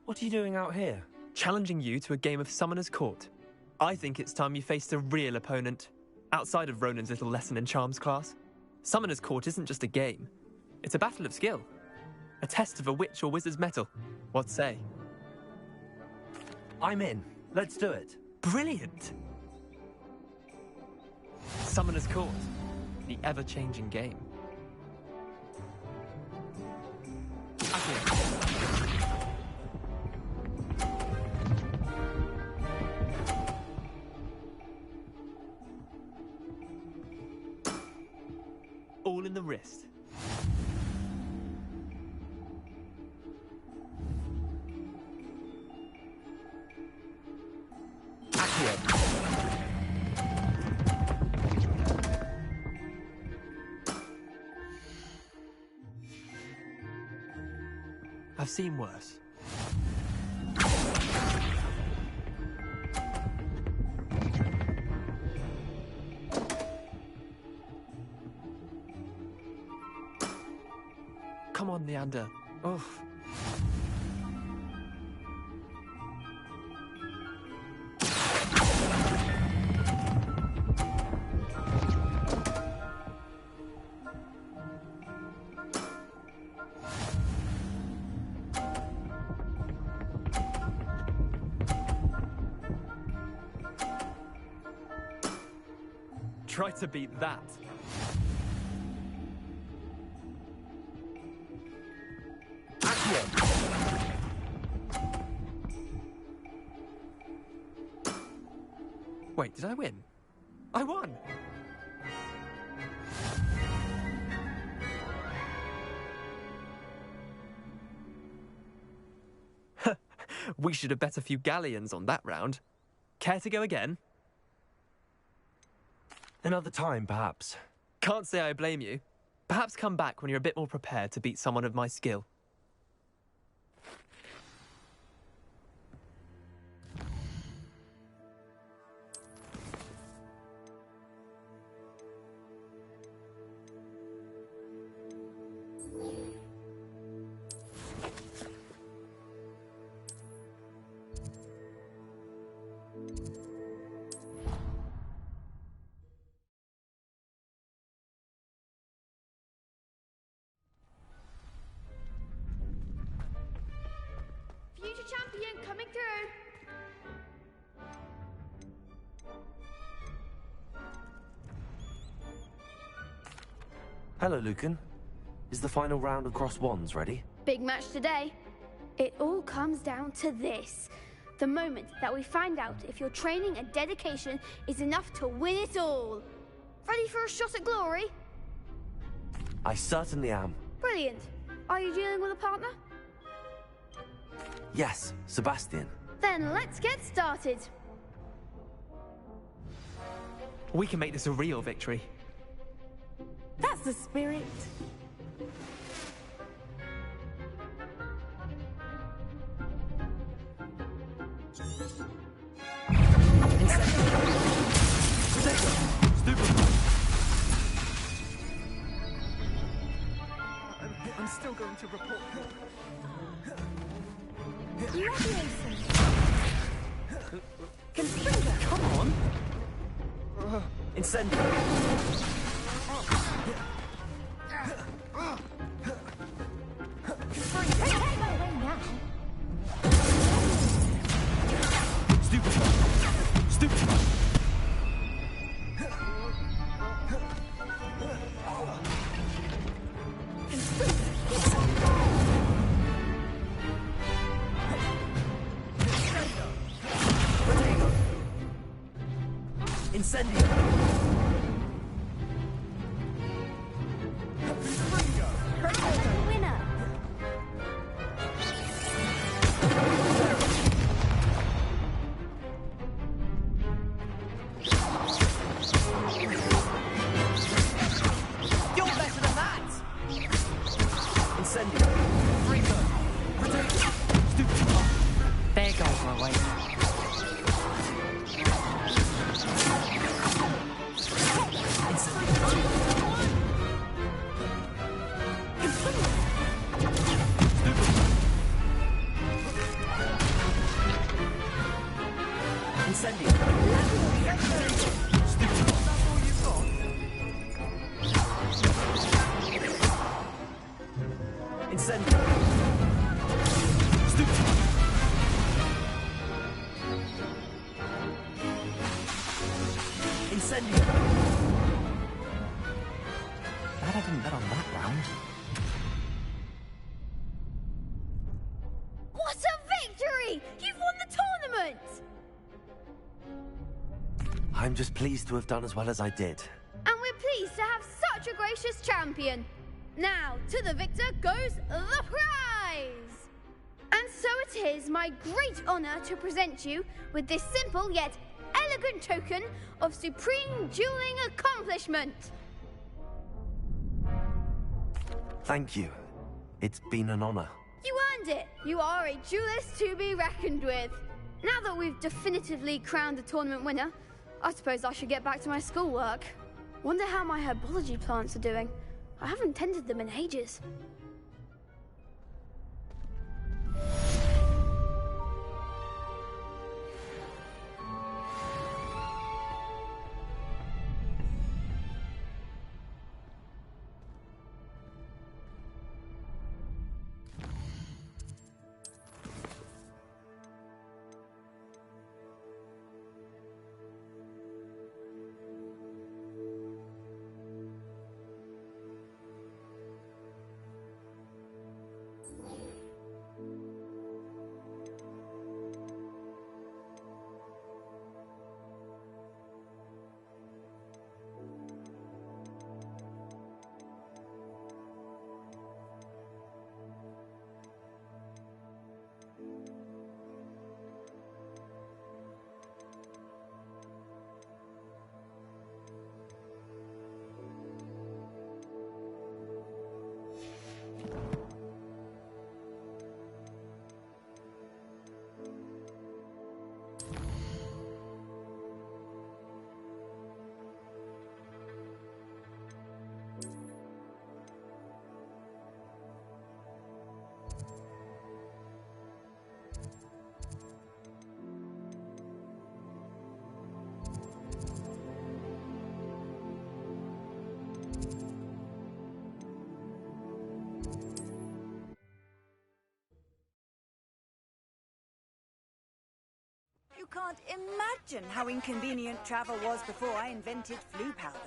What are you doing out here? Challenging you to a game of Summoner's Court. I think it's time you faced a real opponent, outside of Ronan's little lesson in charms class. Summoner's Court isn't just a game. It's a battle of skill. A test of a witch or wizard's mettle. What say? I'm in. Let's do it. Brilliant! Summoner's Court. The ever-changing game. All in the wrist. I've seen worse. Come on, Leander. Oof. Try to beat that. Wait, did I win? I won! We should have bet a few galleons on that round. Care to go again? Another time, perhaps. Can't say I blame you. Perhaps come back when you're a bit more prepared to beat someone of my skill. Future champion coming through. Hello, Lucan. Is the final round of Cross Wands ready? Big match today. It all comes down to this. The moment that we find out if your training and dedication is enough to win it all. Ready for a shot at glory? I certainly am. Brilliant. Are you dealing with a partner? Yes, Sebastian. Then let's get started. We can make this a real victory. That's the spirit. I'm still going to report. Come on! Incendio! Stupid! Incendio! Winner! Incendio. Incendio. Glad I didn't bet on that round. What a victory! You've won the tournament! I'm just pleased to have done as well as I did. And we're pleased to have such a gracious champion. Now, to the victor goes the prize! And so it is my great honor to present you with this simple yet elegant token of supreme dueling accomplishment. Thank you. It's been an honor. You earned it. You are a duelist to be reckoned with. Now that we've definitively crowned the tournament winner, I suppose I should get back to my schoolwork. Wonder how my herbology plants are doing. I haven't tended them in ages. You can't imagine how inconvenient travel was before I invented flu powder.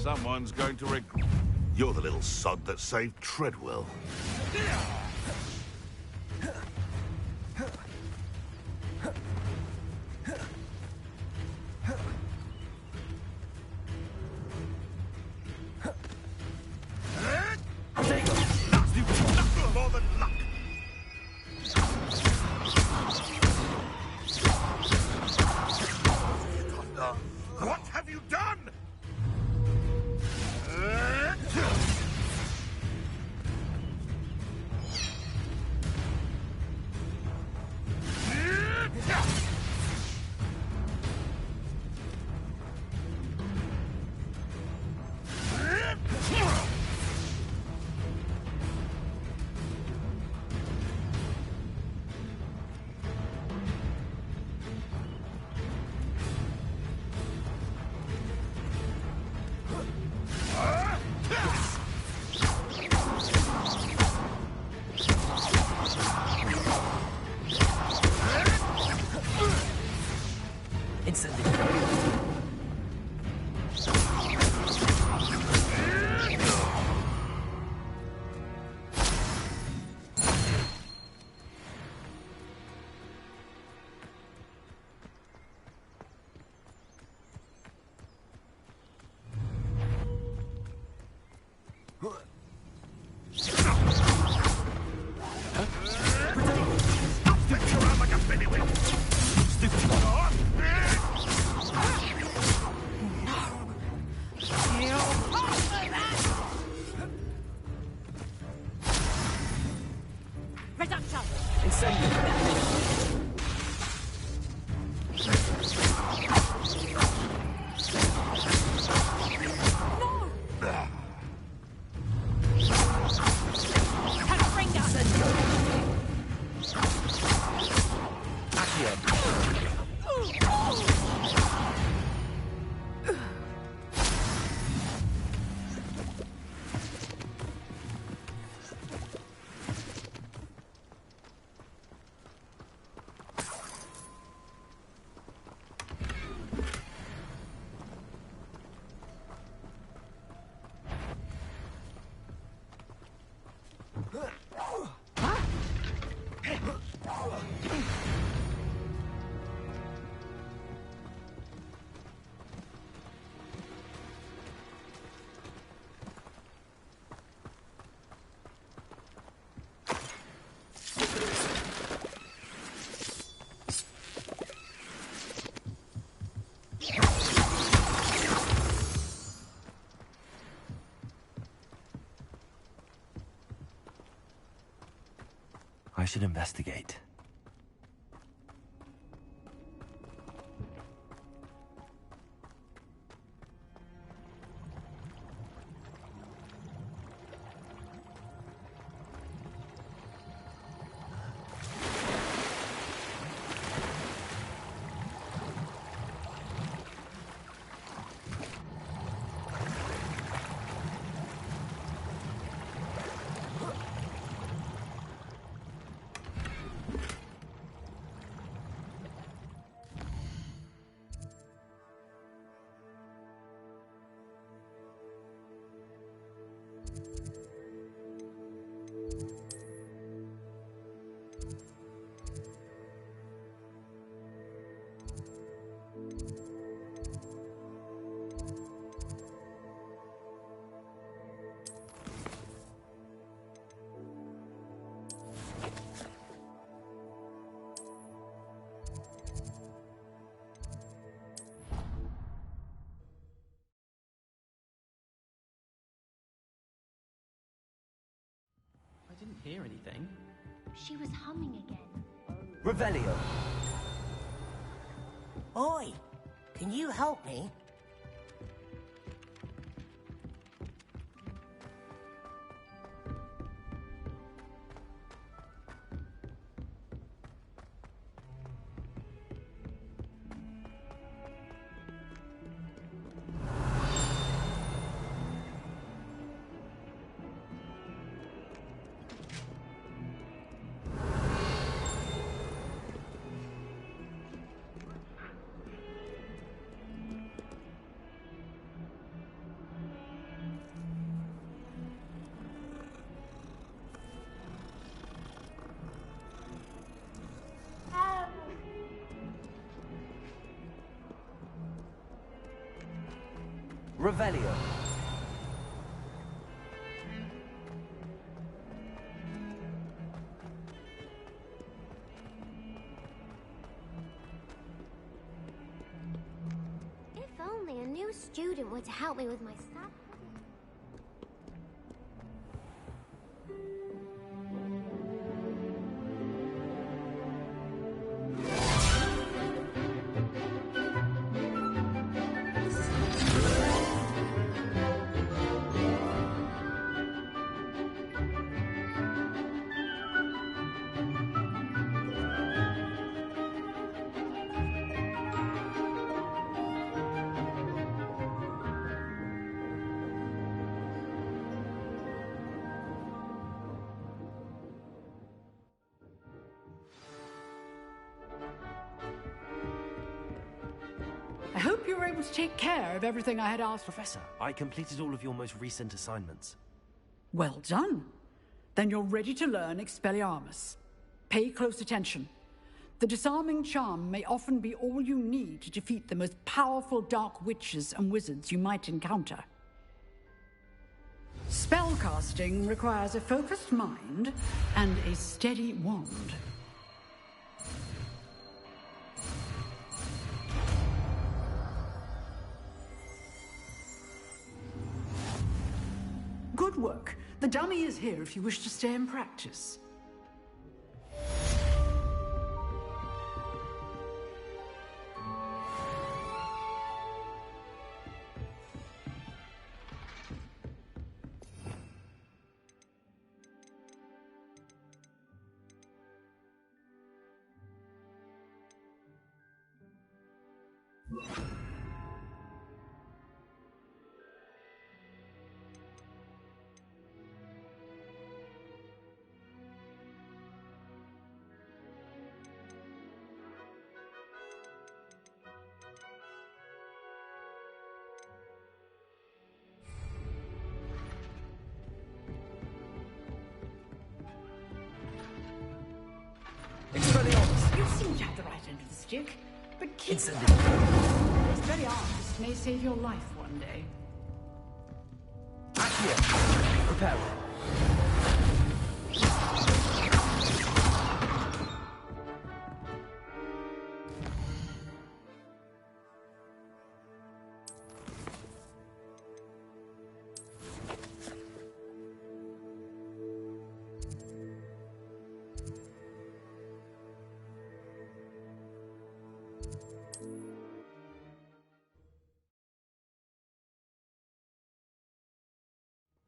Someone's going to regret. You're the little sod that saved Treadwell. More than luck. What have you done? Incendiary. I should investigate. I didn't hear anything. She was humming again. Revelio. Oi, can you help me? Revelio. If only a new student were to help me with my stuff. able to take care of everything I had asked? Professor, I completed all of your most recent assignments. Well done. Then you're ready to learn Expelliarmus. Pay close attention. The disarming charm may often be all you need to defeat the most powerful dark witches and wizards you might encounter. Spellcasting requires a focused mind and a steady wand. Good work. The dummy is here if you wish to stay and practice. You seem to have the right end of the stick, but keep that. Expelliarmus may save your life one day. Accio. Prepare.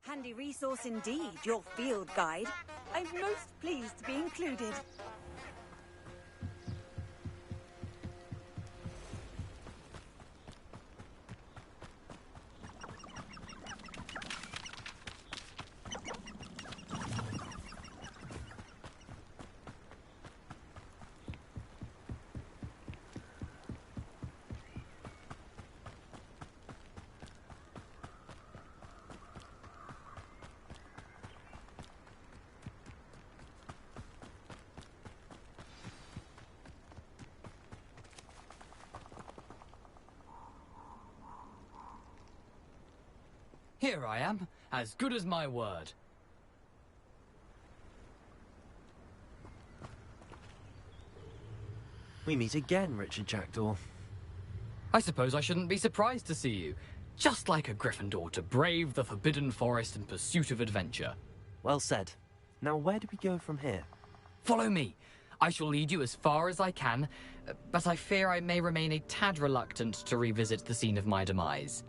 Handy resource indeed, your field guide. I'm most pleased to be included. Here I am, as good as my word. We meet again, Richard Jackdaw. I suppose I shouldn't be surprised to see you. Just like a Gryffindor to brave the Forbidden Forest in pursuit of adventure. Well said. Now where do we go from here? Follow me. I shall lead you as far as I can, but I fear I may remain a tad reluctant to revisit the scene of my demise.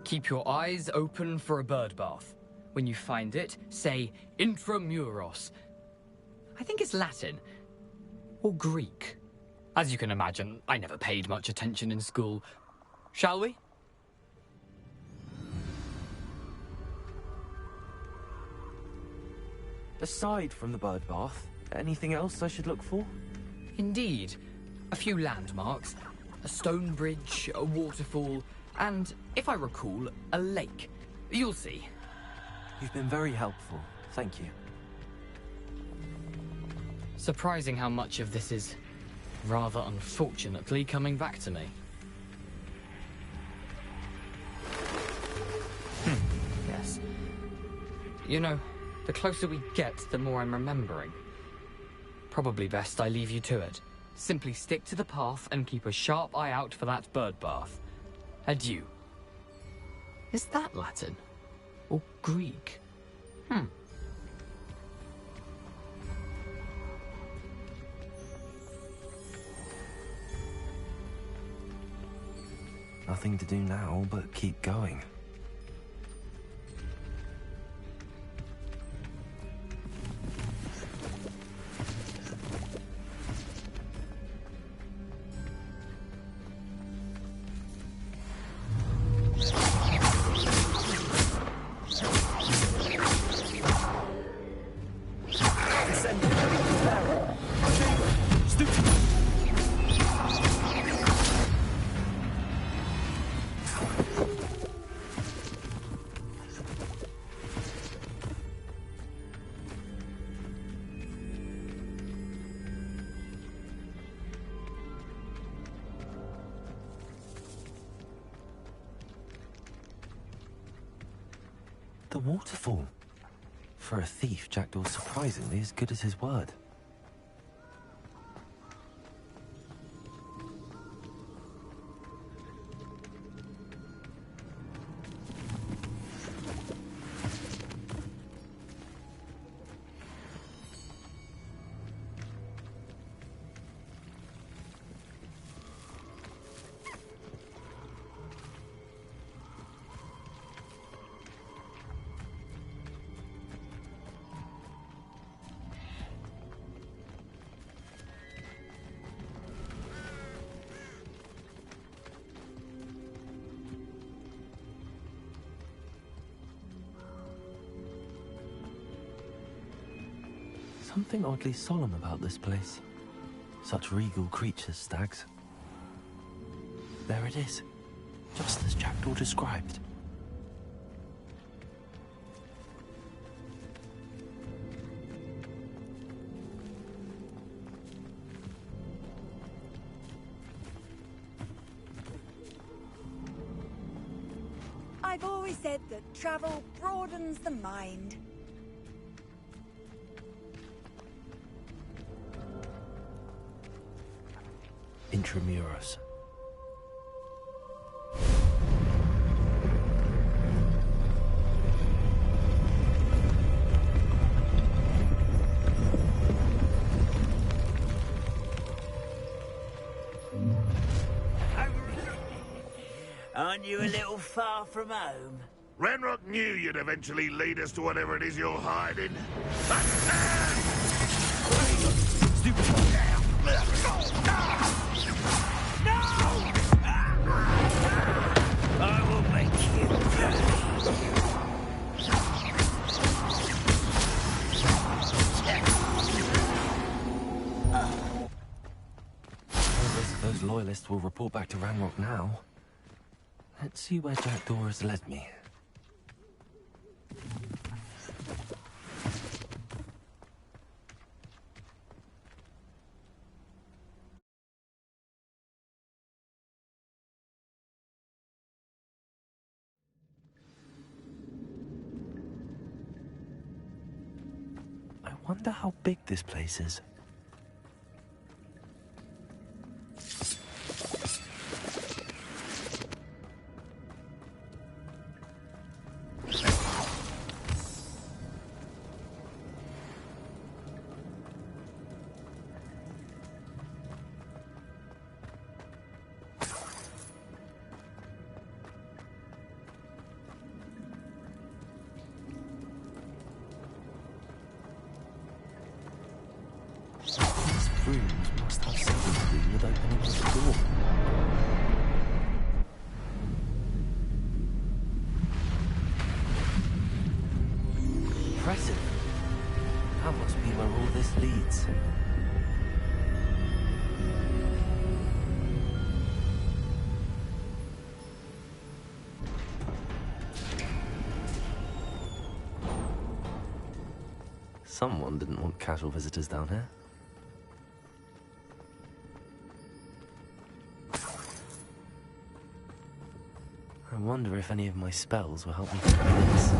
Keep your eyes open for a bird bath. When you find it, say intramuros. I think it's Latin. Or Greek. As you can imagine, I never paid much attention in school. Shall we? Aside from the bird bath, anything else I should look for? Indeed. A few landmarks. A stone bridge, a waterfall, and, if I recall, a lake. You'll see. You've been very helpful. Thank you. Surprising how much of this is, rather unfortunately, coming back to me. Yes. You know, the closer we get, the more I'm remembering. Probably best I leave you to it. Simply stick to the path and keep a sharp eye out for that bird bath. Adieu. Is that Latin? Or Greek? Nothing to do now but keep going. The waterfall. For a thief, Jackdaw's surprisingly as good as his word. Something oddly solemn about this place. Such regal creatures, stags. There it is, just as Jackdaw described. I've always said that travel broadens the mind. Intramuros. Aren't you a little far from home? Renrock knew you'd eventually lead us to whatever it is you're hiding. I will make you Those loyalists will report back to Ranrock now. Let's see where Jackdaw has led me. I wonder how big this place is. Rooms must have something to do with opening the door. Impressive. That must be where all this leads. Someone didn't want casual visitors down here. I wonder if any of my spells will help me through this.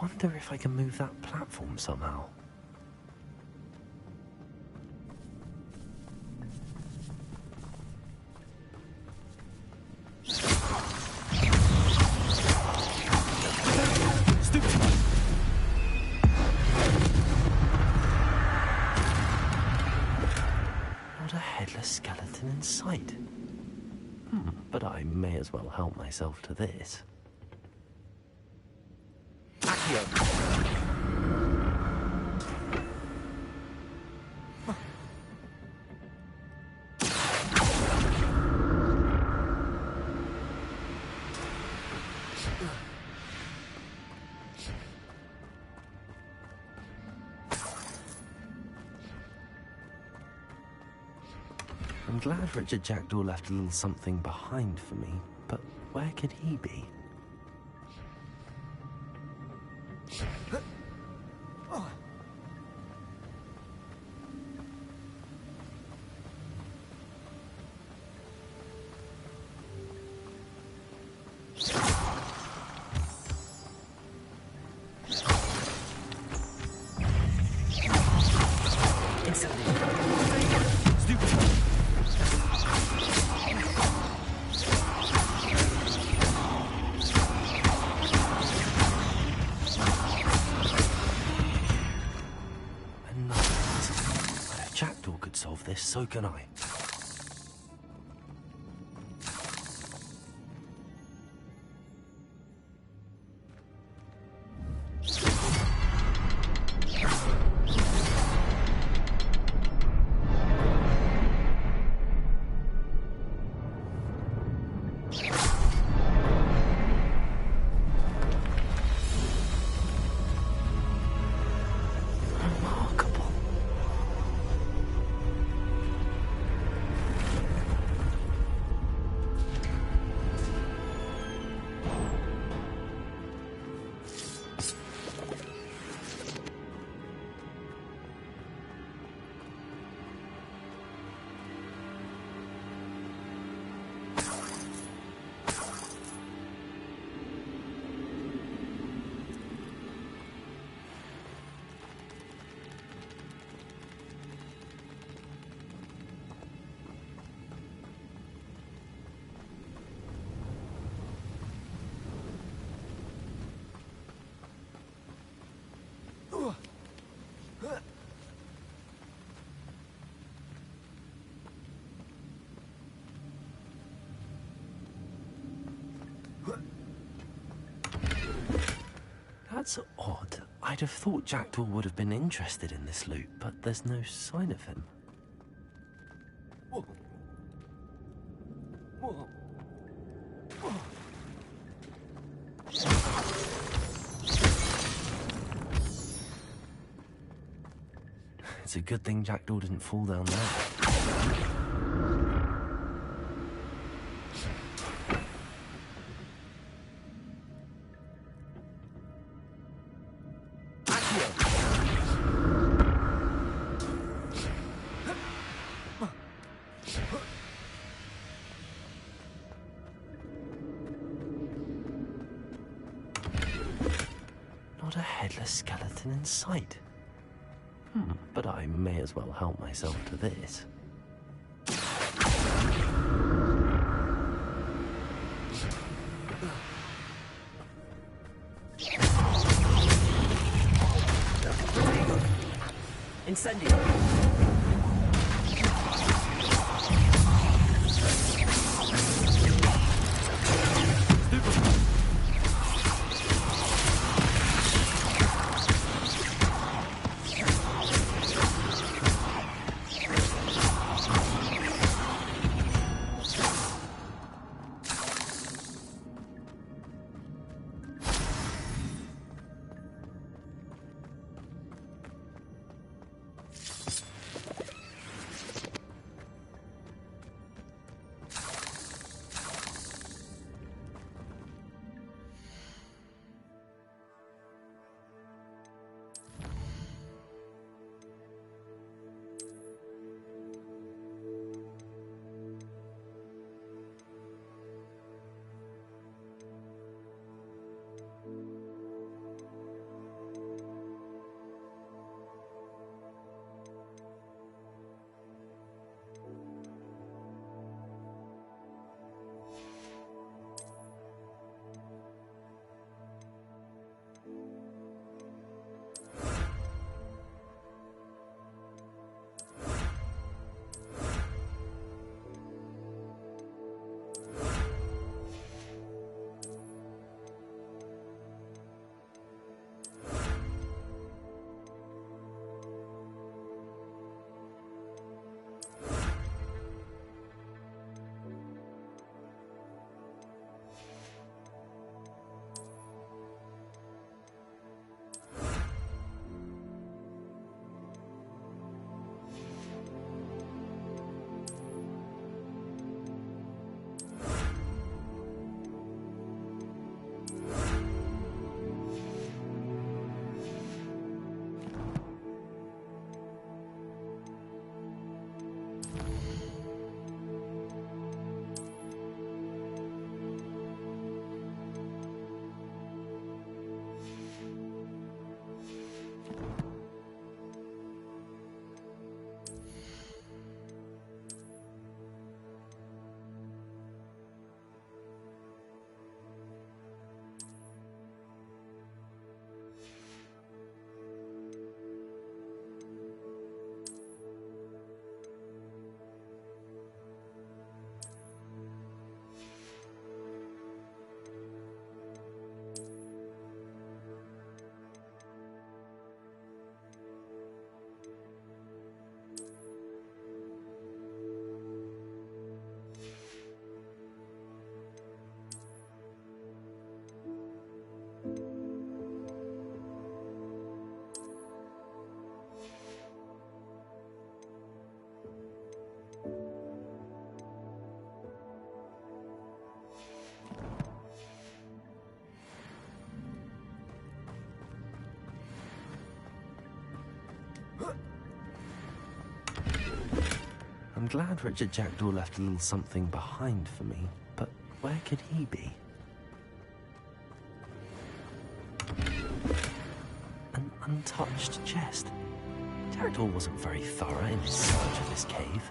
wonder if I can move that platform somehow. Not a headless skeleton in sight. But I may as well help myself to this. I'm glad Richard Jackdaw left a little something behind for me, but where could he be? So can I. That's odd. I'd have thought Jackdaw would have been interested in this loot, but there's no sign of him. Whoa. Whoa. It's a good thing Jackdaw didn't fall down there. Not a headless skeleton in sight. But I may as well help myself to this. Incendio. I'm glad Richard Jackdaw left a little something behind for me, but where could he be? An untouched chest. Jackdaw wasn't very thorough in his search of this cave.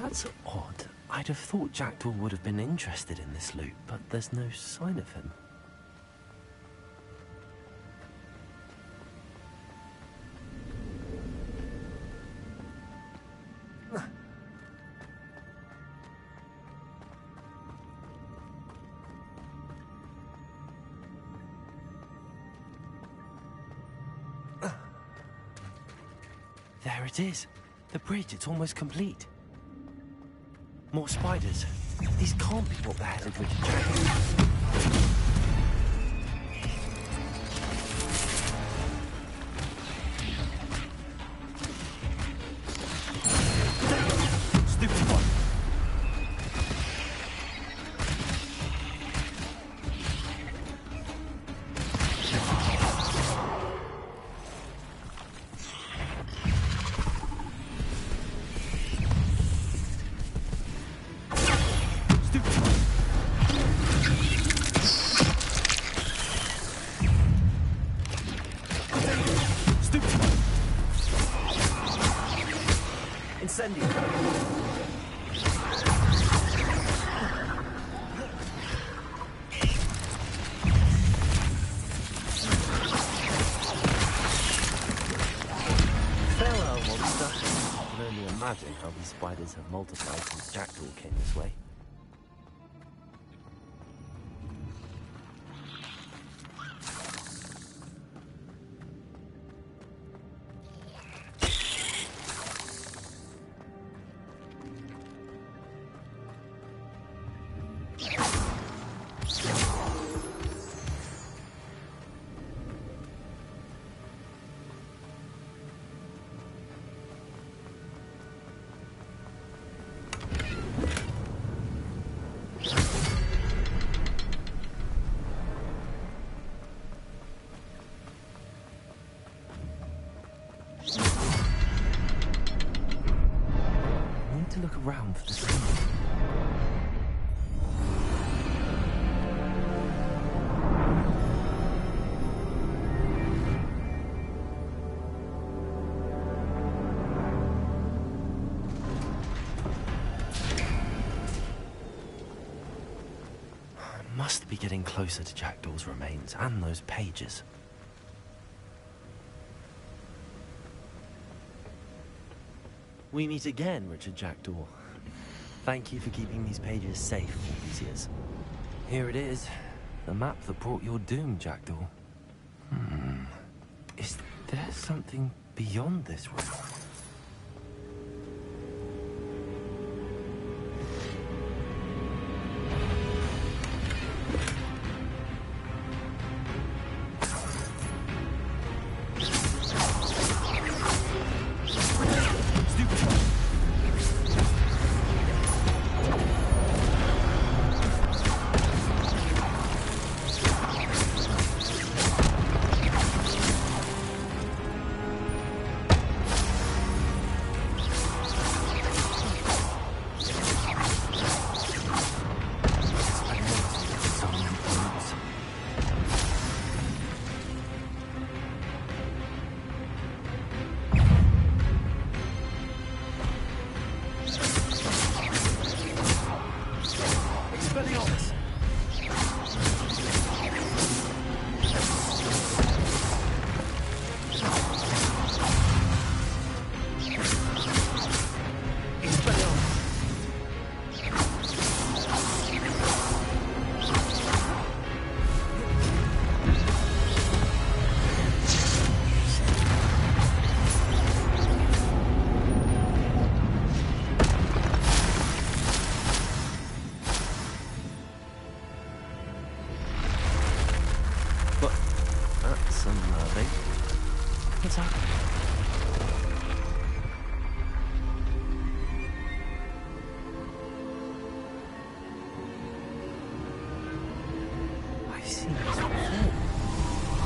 That's odd. I'd have thought Jackdaw would have been interested in this loot, but there's no sign of him. There it is. The bridge, it's almost complete. More spiders. These can't be what the headed Richard Jackdaw. How these spiders have multiplied since Jackdaw came this way. Around for this room. Must be getting closer to Jackdaw's remains and those pages. We meet again, Richard Jackdaw. Thank you for keeping these pages safe all these years. Here it is, the map that brought your doom, Jackdaw. Is there something beyond this room? something. What's happening? I've seen this before.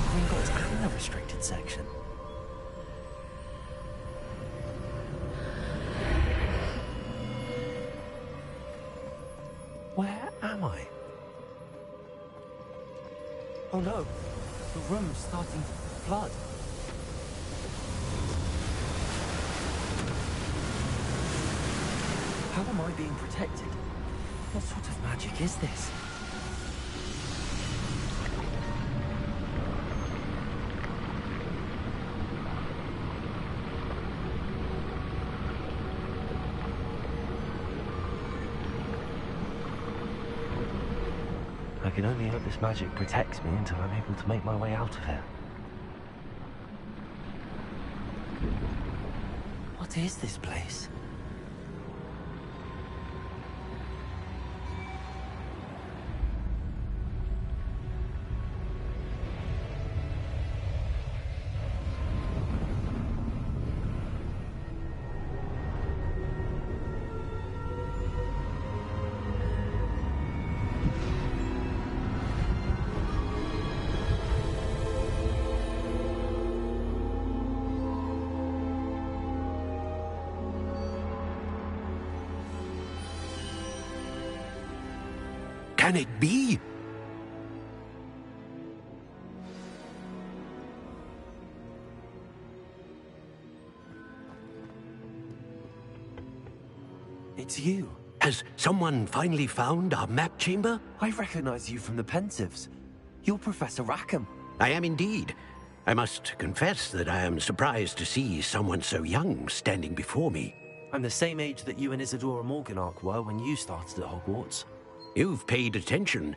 Gringotts and the restricted section. Where am I? Oh no, the room's starting to flood. How am I being protected? What sort of magic is this? I can only hope this magic protects me until I'm able to make my way out of here. What is this place? Can it be? It's you. Has someone finally found our map chamber? I recognize you from the Pensives. You're Professor Rackham. I am indeed. I must confess that I am surprised to see someone so young standing before me. I'm the same age that you and Isadora Morganach were when you started at Hogwarts. You've paid attention,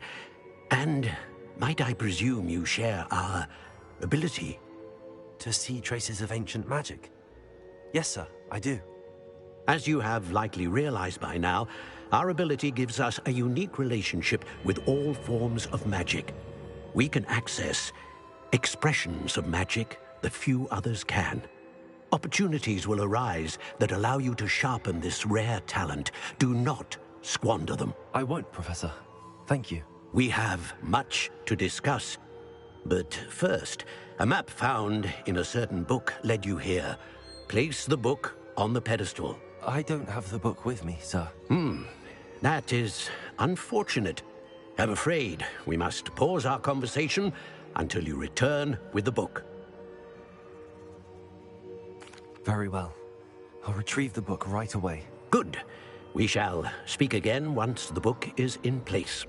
and might I presume you share our ability? To see traces of ancient magic? Yes, sir, I do. As you have likely realized by now, our ability gives us a unique relationship with all forms of magic. We can access expressions of magic that few others can. Opportunities will arise that allow you to sharpen this rare talent. Do not squander them. I won't, Professor. Thank you. We have much to discuss. But first, a map found in a certain book led you here. Place the book on the pedestal. I don't have the book with me, sir. That is unfortunate. I'm afraid we must pause our conversation until you return with the book. Very well. I'll retrieve the book right away. Good. We shall speak again once the book is in place.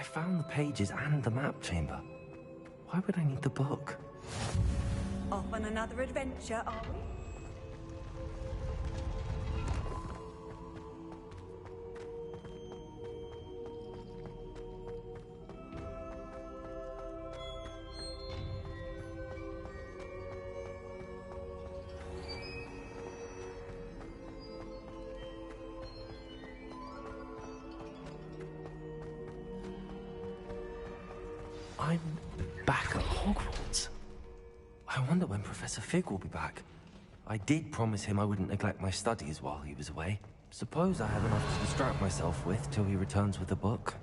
I found the pages and the map chamber. Why would I need the book? Off on another adventure, are we? I'm back at Hogwarts. I wonder when Professor Fig will be back. I did promise him I wouldn't neglect my studies while he was away. Suppose I have enough to distract myself with till he returns with the book.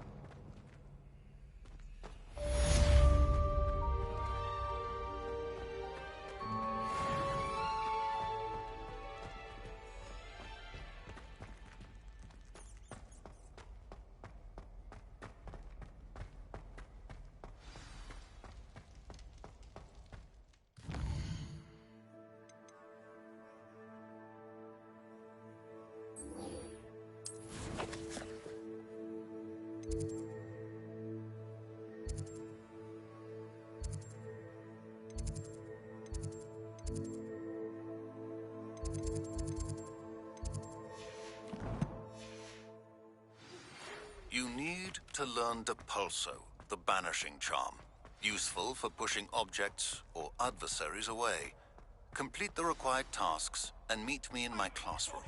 You need to learn Depulso, the banishing charm. Useful for pushing objects or adversaries away. Complete the required tasks and meet me in my classroom.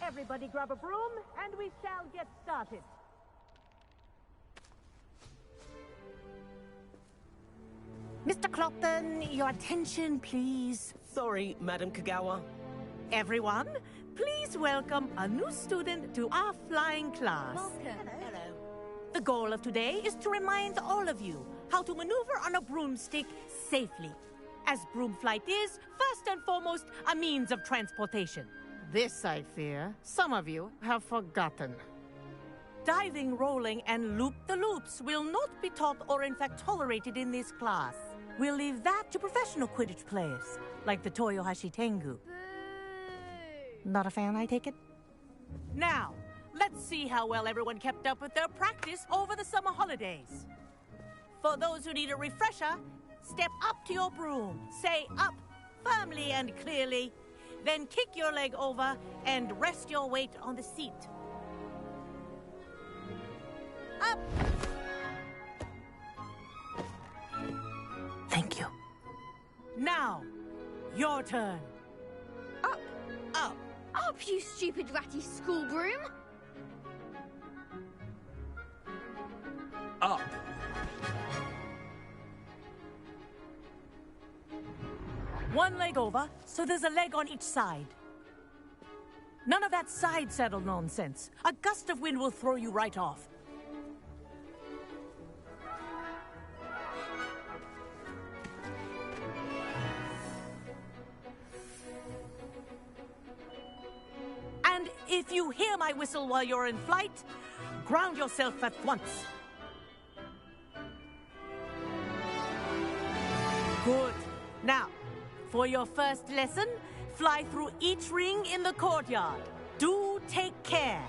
Everybody grab a broom, and we shall get started. Mr. Clopton, your attention, please. Sorry, Madam Kagawa. Everyone, please welcome a new student to our flying class. Welcome. Hello. The goal of today is to remind all of you how to maneuver on a broomstick safely, as broom flight is, first and foremost, a means of transportation. This, I fear, some of you have forgotten. Diving, rolling, and loop-the-loops will not be taught or in fact tolerated in this class. We'll leave that to professional Quidditch players, like the Toyohashi Tengu. Not a fan, I take it? Now, let's see how well everyone kept up with their practice over the summer holidays. For those who need a refresher, step up to your broom, say up firmly and clearly, then kick your leg over and rest your weight on the seat. Up! Thank you. Now, your turn. Up! Up! Up, you stupid ratty school broom! Up! One leg over, so there's a leg on each side. None of that side saddle nonsense. A gust of wind will throw you right off. And if you hear my whistle while you're in flight, ground yourself at once. Good. Now, for your first lesson, fly through each ring in the courtyard. Do take care.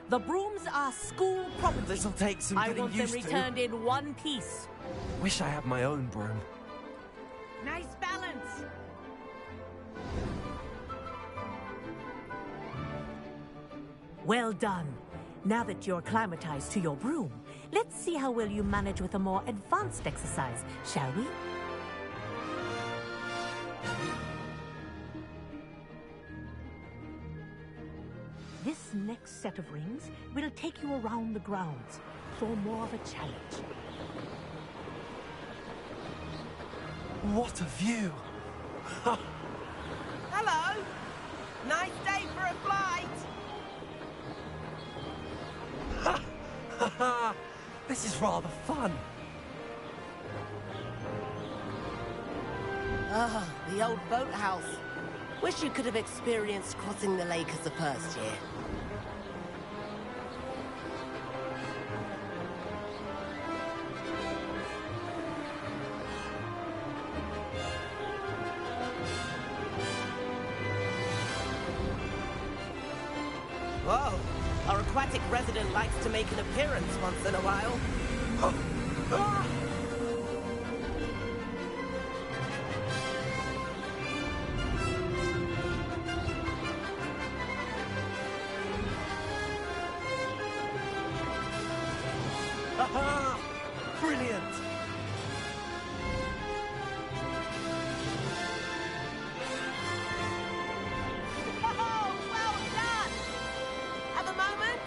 The brooms are school property. This'll take some I getting want them used to. returned in one piece. Wish I had my own broom. Nice balance. Well done. Now that you're acclimatized to your broom, let's see how well you manage with a more advanced exercise, shall we? This This next set of rings will take you around the grounds for more of a challenge. What a view! Hello! Nice day for a flight! This is rather fun. Ah, the old boathouse. Wish you could have experienced crossing the lake as a first year. Whoa! Our aquatic resident likes to make an appearance once in a while. Brilliant! Oh, well done! Have a moment?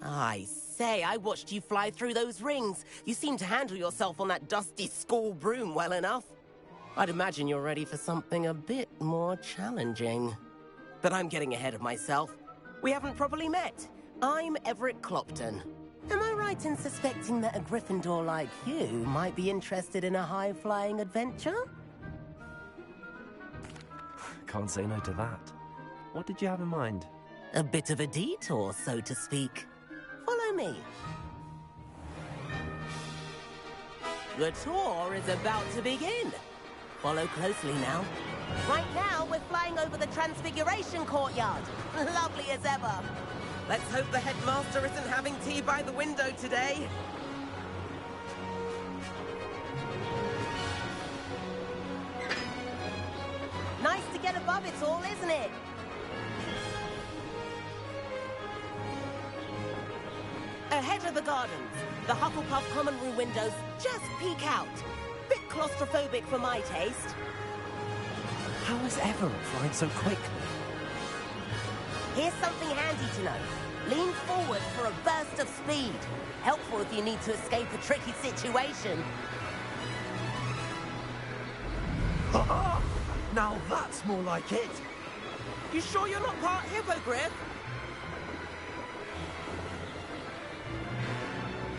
I say, I watched you fly through those rings. You seem to handle yourself on that dusty school broom well enough. I'd imagine you're ready for something a bit more challenging. But I'm getting ahead of myself. We haven't properly met. I'm Everett Clopton. Am I right in suspecting that a Gryffindor like you might be interested in a high-flying adventure? Can't say no to that. What did you have in mind? A bit of a detour, so to speak. Follow me. The tour is about to begin. Follow closely now. Right now, we're flying over the Transfiguration Courtyard. Lovely as ever. Let's hope the headmaster isn't having tea by the window today. Nice to get above it all, isn't it? Ahead of the gardens, the Hufflepuff common room windows just peek out. Bit claustrophobic for my taste. How is Everett flying so quickly? Here's something handy to know. Lean forward for a burst of speed. Helpful if you need to escape a tricky situation. Now that's more like it. You sure you're not part hippogriff?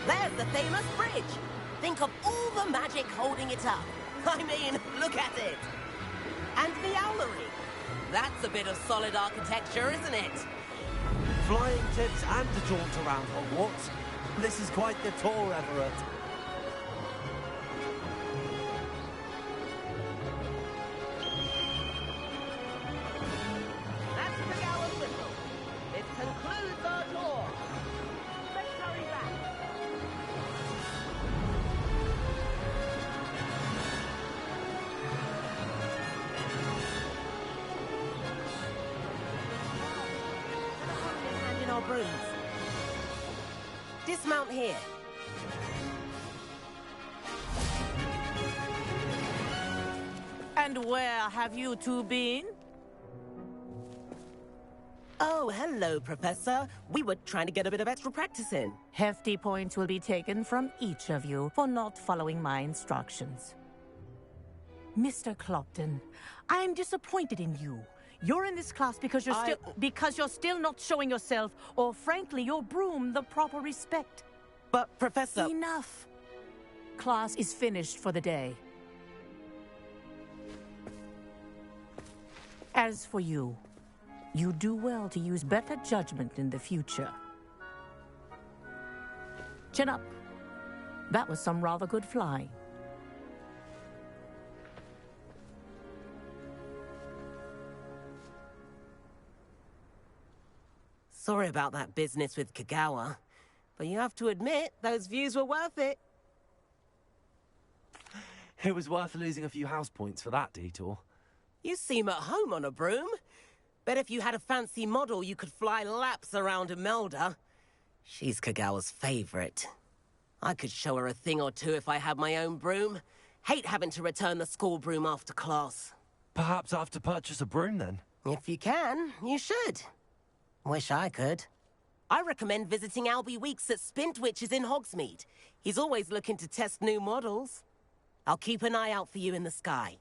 There's the famous bridge. Think of all the magic holding it up. I mean, look at it. And the owlery. That's a bit of solid architecture, isn't it? Flying tips and a jaunt around Hogwarts. This is quite the tour, Everett. That's the hour's whistle. It concludes our tour. Let's hurry back. And in our brooms. Dismount here. And where have you two been? Oh, hello, Professor. We were trying to get a bit of extra practice in. Hefty points will be taken from each of you for not following my instructions. Mr. Clopton, I'm disappointed in you. You're in this class because you're still not showing yourself, or frankly, your broom the proper respect. But, Professor... Enough. Class is finished for the day. As for you, you do well to use better judgment in the future. Chin up. That was some rather good flying. Sorry about that business with Kagawa, but you have to admit, those views were worth it. It was worth losing a few house points for that detour. You seem at home on a broom. Bet if you had a fancy model, you could fly laps around Imelda. She's Kagawa's favorite. I could show her a thing or two if I had my own broom. Hate having to return the school broom after class. Perhaps I have to purchase a broom then? If you can, you should. Wish I could. I recommend visiting Albie Weeks at Spintwitches in Hogsmeade. He's always looking to test new models. I'll keep an eye out for you in the sky.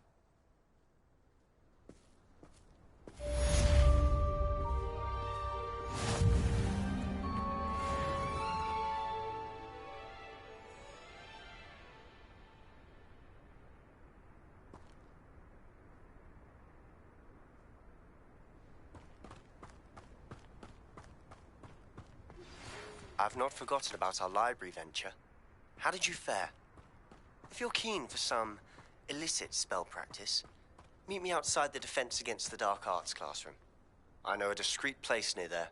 I've not forgotten about our library venture. How did you fare? If you're keen for some illicit spell practice, meet me outside the Defense Against the Dark Arts classroom. I know a discreet place near there.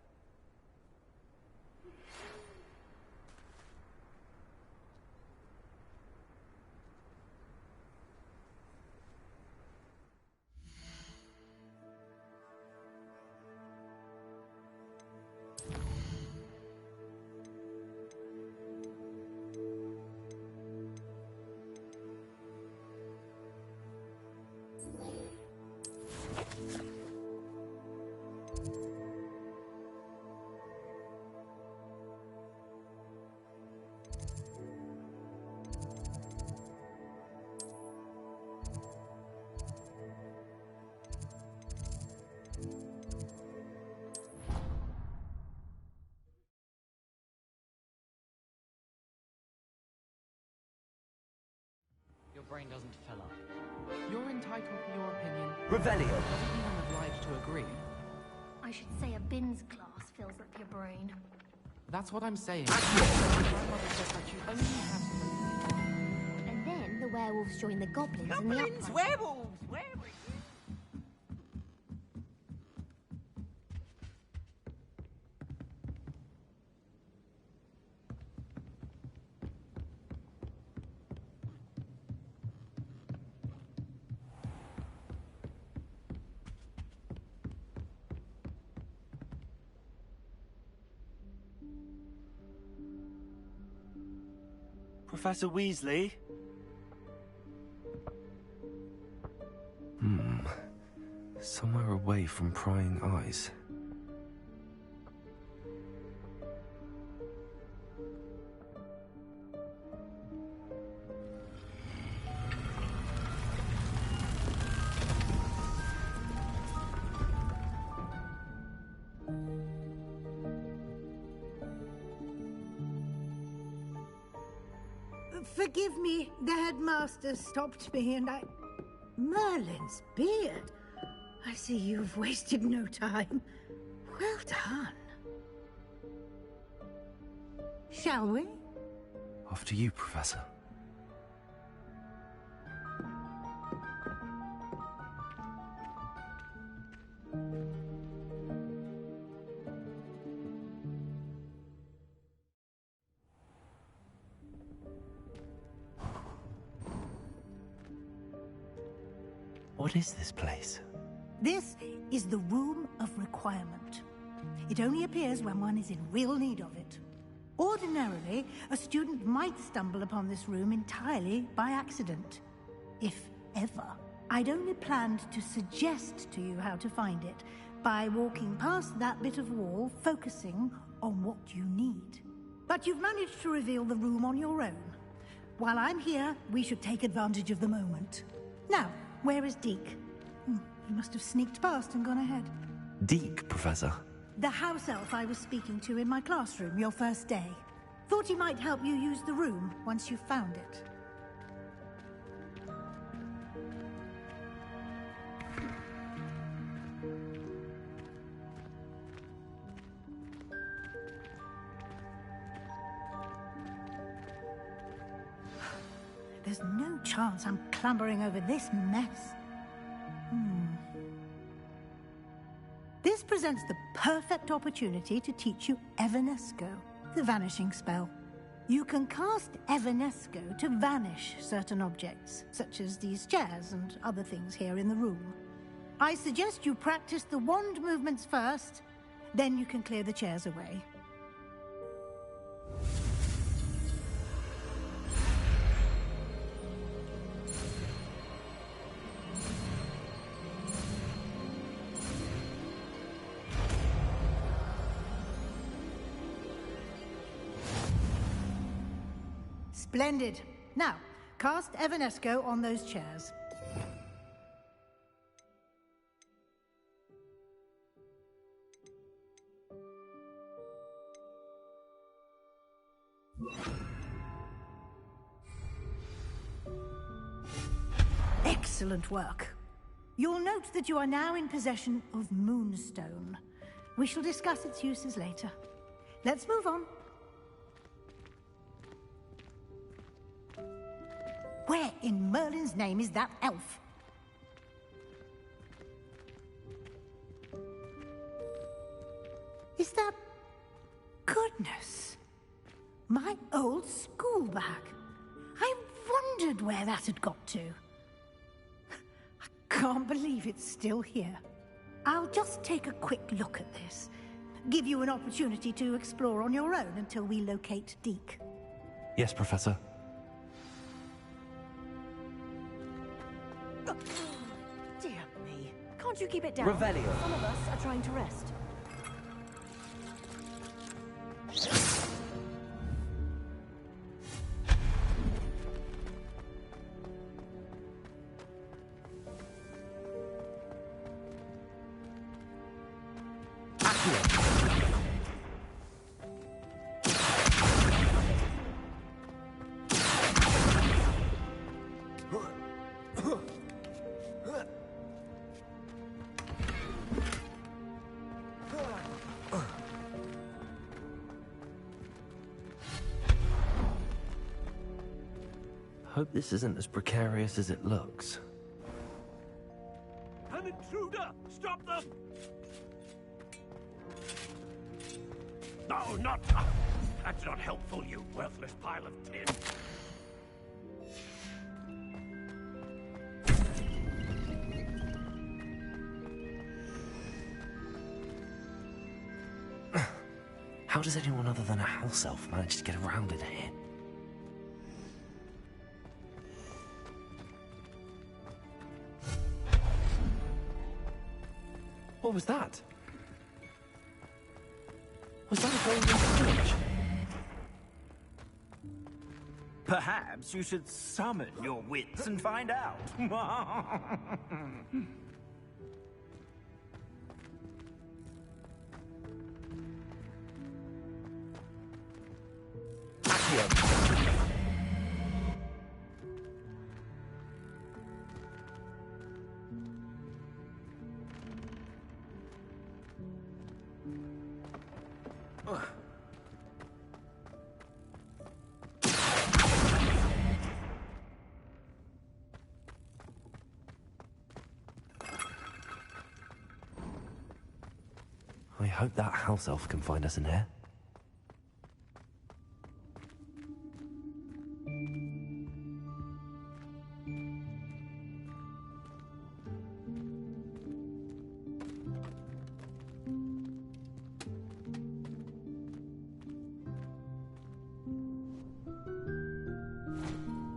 Your brain doesn't fill up. You're entitled to your opinion. Revelio. Doesn't mean I'm obliged to agree. I should say a bins class fills up your brain. That's what I'm saying. My grandmother says that you only have to... And then the werewolves join the goblins and the Goblins! Werewolves! Werewolves! Professor Weasley? Somewhere away from prying eyes. Forgive me, the headmaster stopped me and I... Merlin's beard. I see you've wasted no time. Well done. Shall we? After you, Professor. What is this place? This is the Room of Requirement. It only appears when one is in real need of it. Ordinarily, a student might stumble upon this room entirely by accident. If ever. I'd only planned to suggest to you how to find it by walking past that bit of wall, focusing on what you need. But you've managed to reveal the room on your own. While I'm here, we should take advantage of the moment. Now, where is Deke? He must have sneaked past and gone ahead. Deke, Professor. The house elf I was speaking to in my classroom your first day. Thought he might help you use the room once you found it. There's no chance I'm clambering over this mess. This presents the perfect opportunity to teach you Evanesco, the vanishing spell. You can cast Evanesco to vanish certain objects, such as these chairs and other things here in the room. I suggest you practice the wand movements first, then you can clear the chairs away. Splendid. Now, cast Evanesco on those chairs. Excellent work. You'll note that you are now in possession of Moonstone. We shall discuss its uses later. Let's move on. Where in Merlin's name is that elf? Is that... Goodness. My old school bag. I wondered where that had got to. I can't believe it's still here. I'll just take a quick look at this. Give you an opportunity to explore on your own until we locate Deke. Yes, Professor. Dear me. Can't you keep it down? Revelio. Some of us are trying to rest. Hope this isn't as precarious as it looks. An intruder! Stop them! No, not... That's not helpful, you worthless pile of tin. How does anyone other than a house elf manage to get around in here? What was that? Was that a golden bridge? Perhaps you should summon your wits and find out. I hope that house elf can find us in here.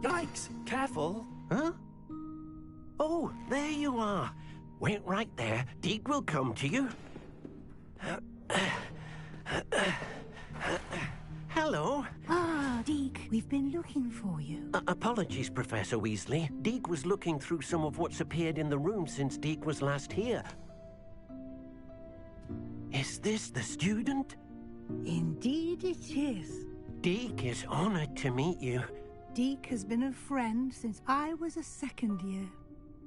Yikes! Careful! Huh? Oh, there you are. Wait right there. Deke will come to you. Hello. Ah, Deke, we've been looking for you. Apologies, Professor Weasley. Deke was looking through some of what's appeared in the room since Deke was last here. Is this the student? Indeed it is. Deke is honored to meet you. Deke has been a friend since I was a second year.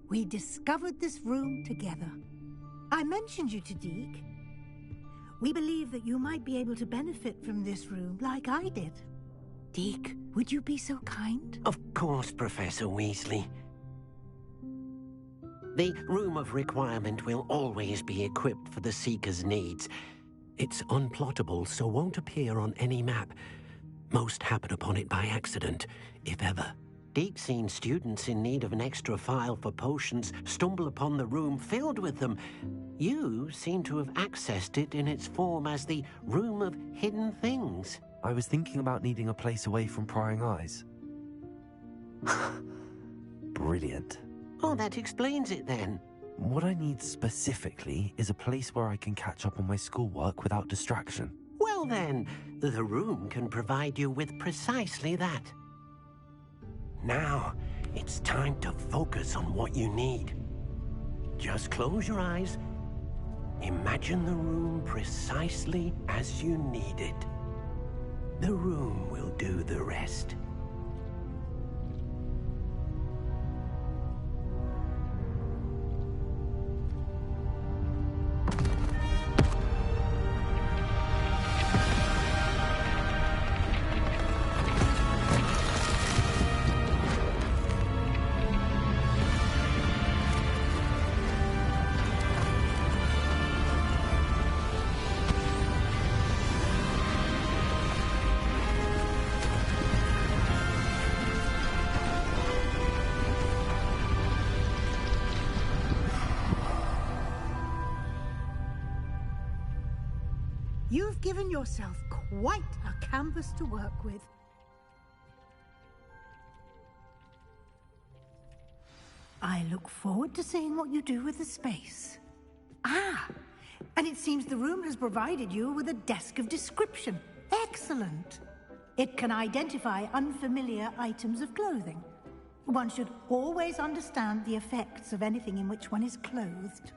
We discovered this room together. I mentioned you to Deke. We believe that you might be able to benefit from this room like I did. Deke, would you be so kind? Of course, Professor Weasley. The Room of Requirement will always be equipped for the Seeker's needs. It's unplottable, so won't appear on any map. Most happen upon it by accident, if ever. Deke's seen students in need of an extra file for potions stumble upon the room filled with them. You seem to have accessed it in its form as the Room of Hidden Things. I was thinking about needing a place away from prying eyes. Brilliant. Oh, that explains it then. What I need specifically is a place where I can catch up on my schoolwork without distraction. Well then, the room can provide you with precisely that. Now, it's time to focus on what you need. Just close your eyes. Imagine the room precisely as you need it. The room will do the rest. You've given yourself quite a canvas to work with. I look forward to seeing what you do with the space. Ah, and it seems the room has provided you with a desk of description. Excellent. It can identify unfamiliar items of clothing. One should always understand the effects of anything in which one is clothed.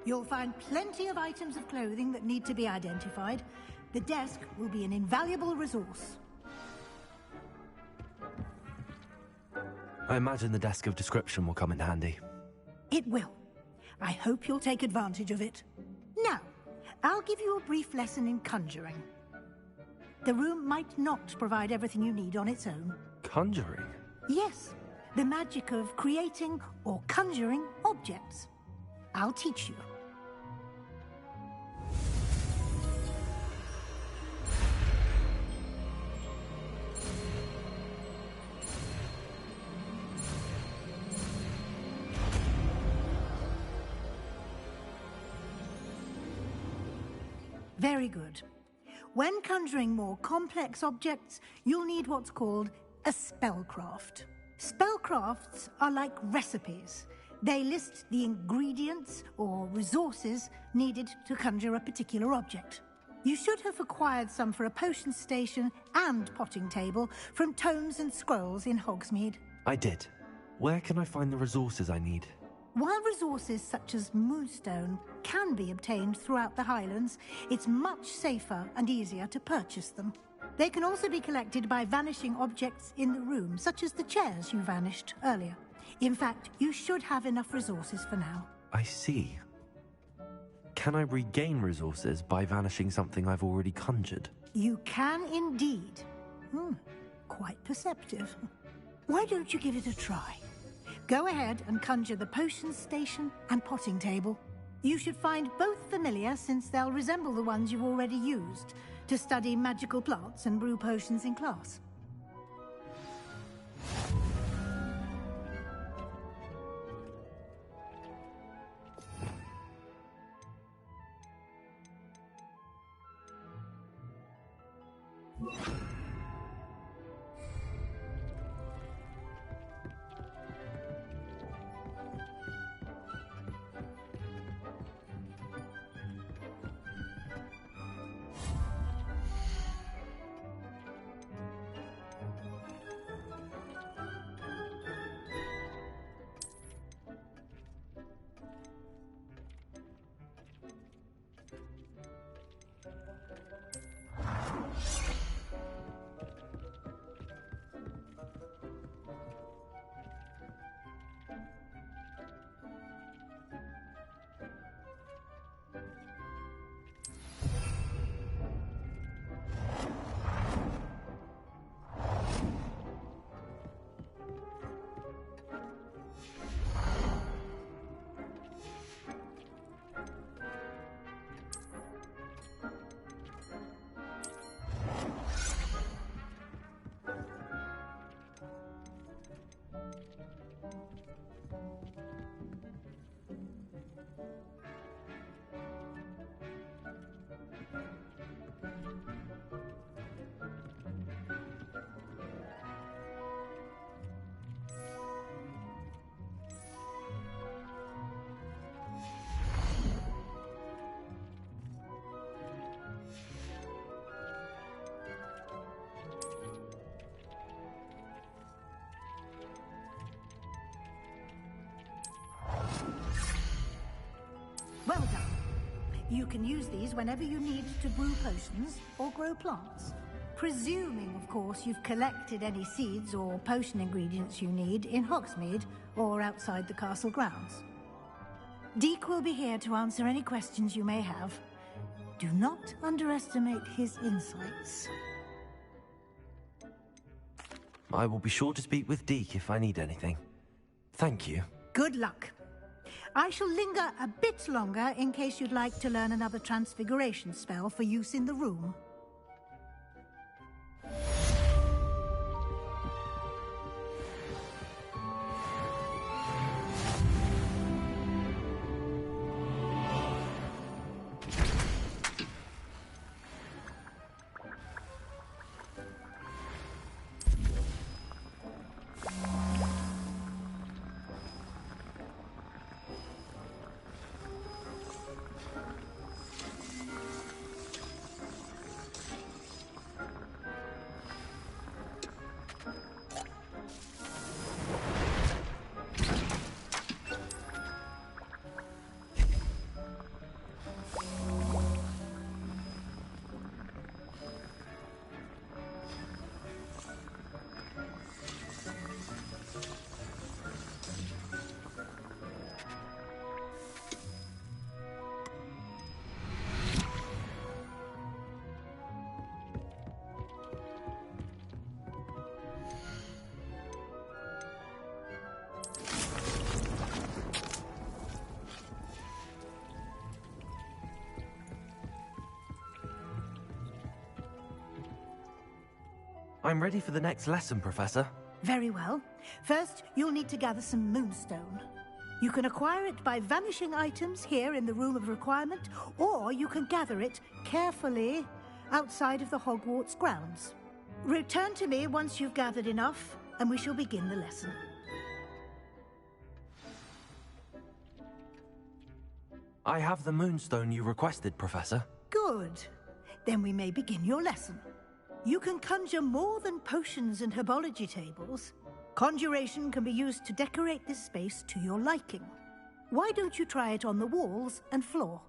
You'll find plenty of items of clothing that need to be identified. The desk will be an invaluable resource. I imagine the desk of description will come in handy. It will. I hope you'll take advantage of it. Now, I'll give you a brief lesson in conjuring. The room might not provide everything you need on its own. Conjuring? Yes, the magic of creating or conjuring objects. I'll teach you. Very good. When conjuring more complex objects, you'll need what's called a spellcraft. Spellcrafts are like recipes. They list the ingredients or resources needed to conjure a particular object. You should have acquired some for a potion station and potting table from tomes and scrolls in Hogsmeade. I did. Where can I find the resources I need? While resources such as moonstone can be obtained throughout the Highlands, it's much safer and easier to purchase them. They can also be collected by vanishing objects in the room, such as the chairs you vanished earlier. In fact, you should have enough resources for now. I see. Can I regain resources by vanishing something I've already conjured? You can indeed. Quite perceptive. Why don't you give it a try? Go ahead and conjure the potion station and potting table. You should find both familiar, since they'll resemble the ones you've already used to study magical plants and brew potions in class. Well done. You can use these whenever you need to brew potions or grow plants. Presuming, of course, you've collected any seeds or potion ingredients you need in Hogsmeade or outside the castle grounds. Deke will be here to answer any questions you may have. Do not underestimate his insights. I will be sure to speak with Deke if I need anything. Thank you. Good luck. I shall linger a bit longer in case you'd like to learn another transfiguration spell for use in the room. I'm ready for the next lesson, Professor. Very well. First, you'll need to gather some moonstone. You can acquire it by vanishing items here in the Room of Requirement, or you can gather it carefully outside of the Hogwarts grounds. Return to me once you've gathered enough, and we shall begin the lesson. I have the moonstone you requested, Professor. Good. Then we may begin your lesson. You can conjure more than potions and herbology tables. Conjuration can be used to decorate this space to your liking. Why don't you try it on the walls and floor?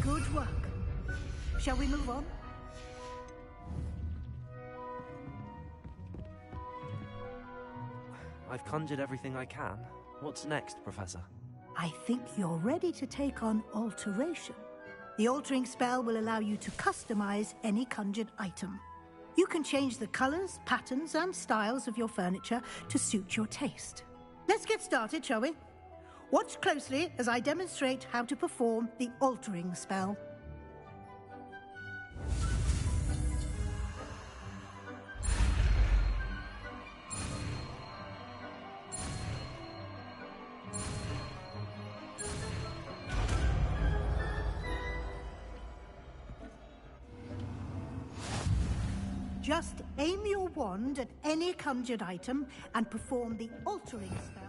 Good work. Shall we move on? I've conjured everything I can. What's next, Professor? I think you're ready to take on alteration. The altering spell will allow you to customize any conjured item. You can change the colors, patterns, and styles of your furniture to suit your taste. Let's get started, shall we? Watch closely as I demonstrate how to perform the altering spell. Just aim your wand at any conjured item and perform the altering spell.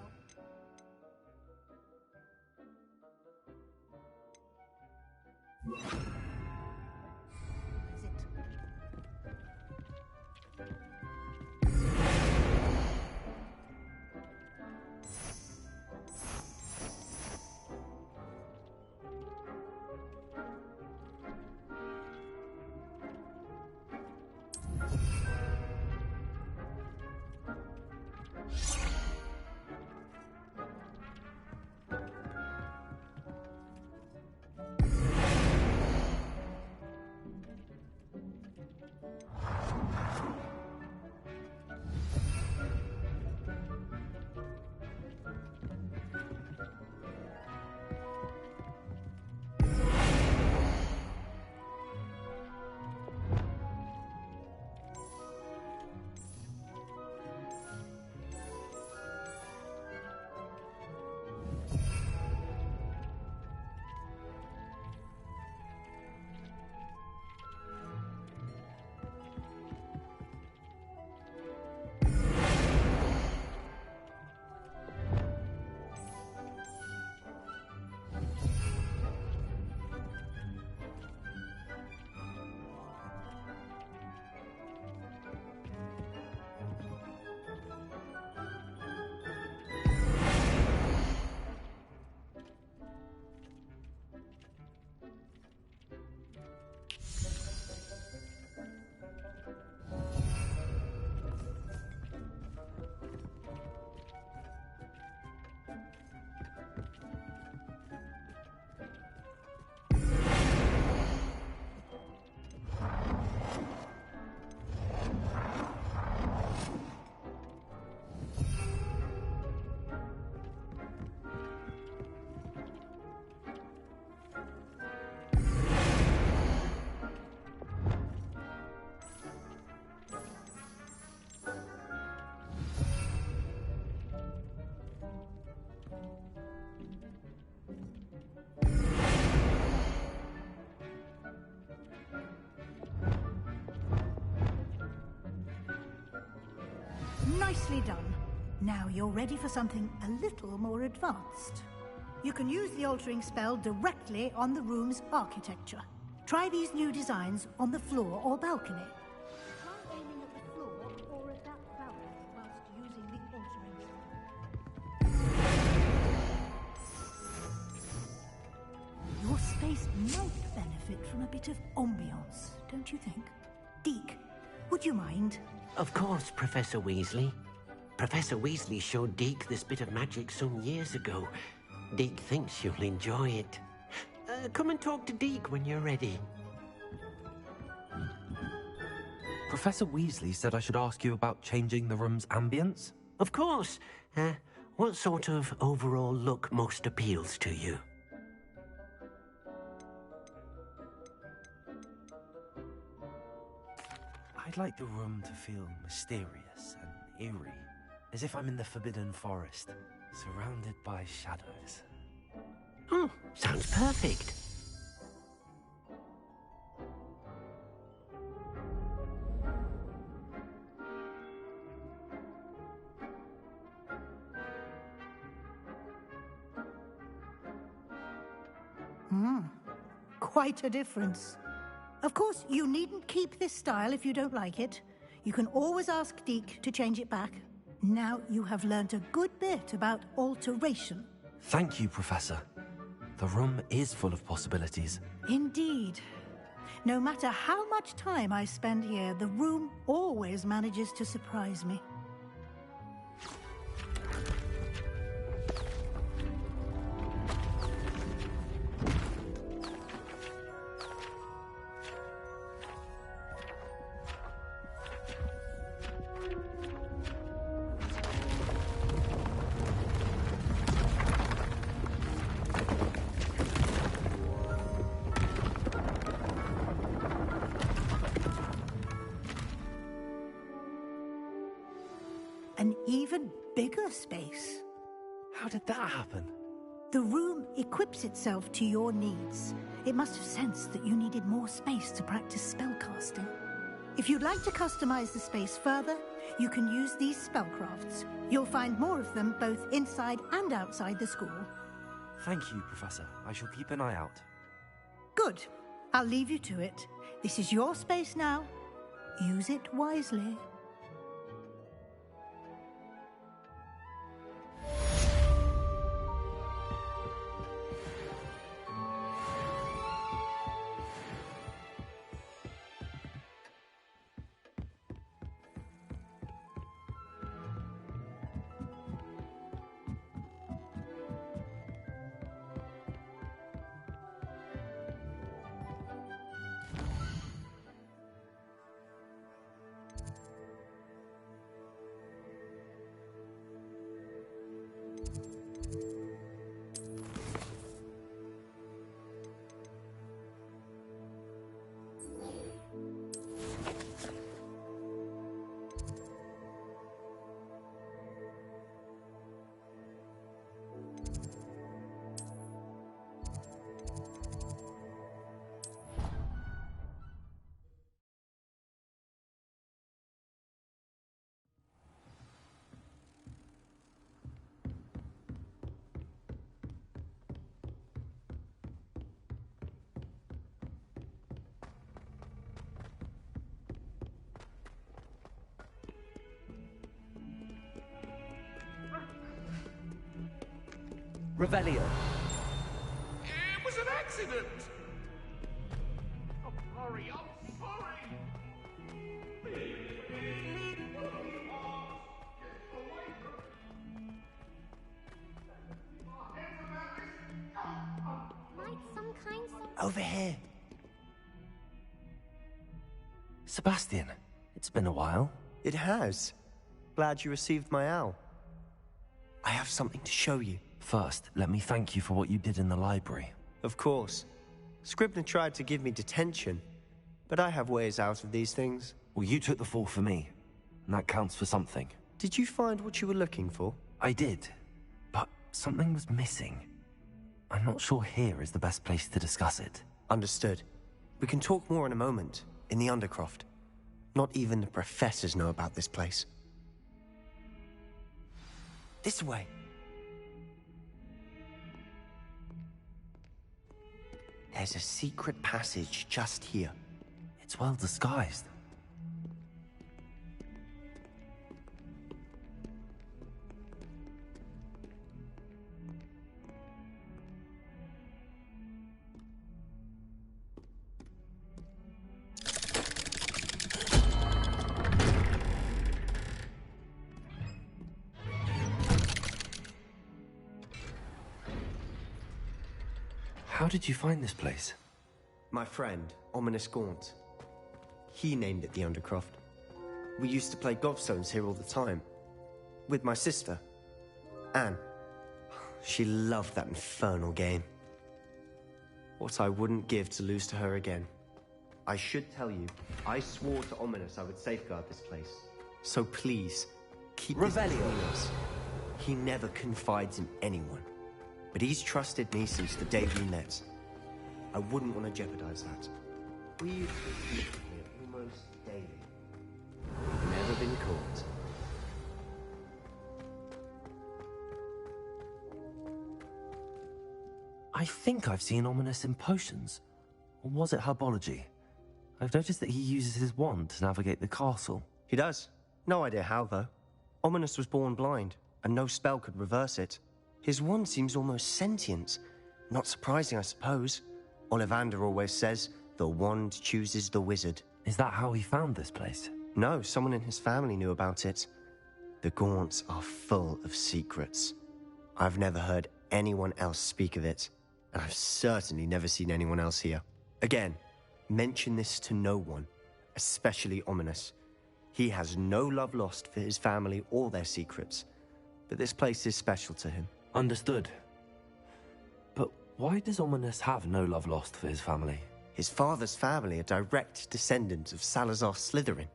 Nicely done. Now you're ready for something a little more advanced. You can use the altering spell directly on the room's architecture. Try these new designs on the floor or balcony. Try aiming at the floor or at that balcony whilst using the altering spell. Your space might benefit from a bit of ambiance, don't you think? Deke, would you mind? Of course, Professor Weasley. Professor Weasley showed Deke this bit of magic some years ago. Deke thinks you'll enjoy it. Come and talk to Deke when you're ready. Professor Weasley said I should ask you about changing the room's ambience? Of course. What sort of overall look most appeals to you? I'd like the room to feel mysterious and eerie, as if I'm in the Forbidden Forest, surrounded by shadows. Oh, sounds perfect. Quite a difference. Of course, you needn't keep this style if you don't like it. You can always ask Deke to change it back. Now you have learnt a good bit about alteration. Thank you, Professor. The room is full of possibilities. Indeed. No matter how much time I spend here, the room always manages to surprise me. an even bigger space. How did that happen? The room equips itself to your needs. It must have sensed that you needed more space to practice spellcasting. If you'd like to customize the space further, you can use these spellcrafts. You'll find more of them both inside and outside the school. Thank you, Professor. I shall keep an eye out. Good. I'll leave you to it. This is your space now. Use it wisely. Revelio. It was an accident! I'm sorry, I'm sorry! Like some kind of... Over here. Sebastian, it's been a while. It has. Glad you received my owl. I have something to show you. First, let me thank you for what you did in the library. Of course. Scribner tried to give me detention, but I have ways out of these things. Well, you took the fall for me, and that counts for something. Did you find what you were looking for? I did, but something was missing. I'm not sure here is the best place to discuss it. Understood. We can talk more in a moment, in the Undercroft. Not even the professors know about this place. This way. There's a secret passage just here. It's well disguised. How did you find this place? My friend, Ominous Gaunt. He named it the Undercroft. We used to play gobstones here all the time. With my sister, Anne. She loved that infernal game. What I wouldn't give to lose to her again. I should tell you, I swore to Ominous I would safeguard this place. So please, keep this between us. He never confides in anyone. But he's trusted me since the day we met. I wouldn't want to jeopardize that. We used to meet here almost daily. Never been caught. I think I've seen Ominous in potions. Or was it herbology? I've noticed that he uses his wand to navigate the castle. He does. No idea how, though. Ominous was born blind, and no spell could reverse it. His wand seems almost sentient. Not surprising, I suppose. Ollivander always says, the wand chooses the wizard. Is that how he found this place? No, someone in his family knew about it. The Gaunts are full of secrets. I've never heard anyone else speak of it, and I've certainly never seen anyone else here. Again, mention this to no one, especially Ominous. He has no love lost for his family or their secrets, but this place is special to him. Understood. But why does Ominous have no love lost for his family? His father's family are direct descendants of Salazar Slytherin,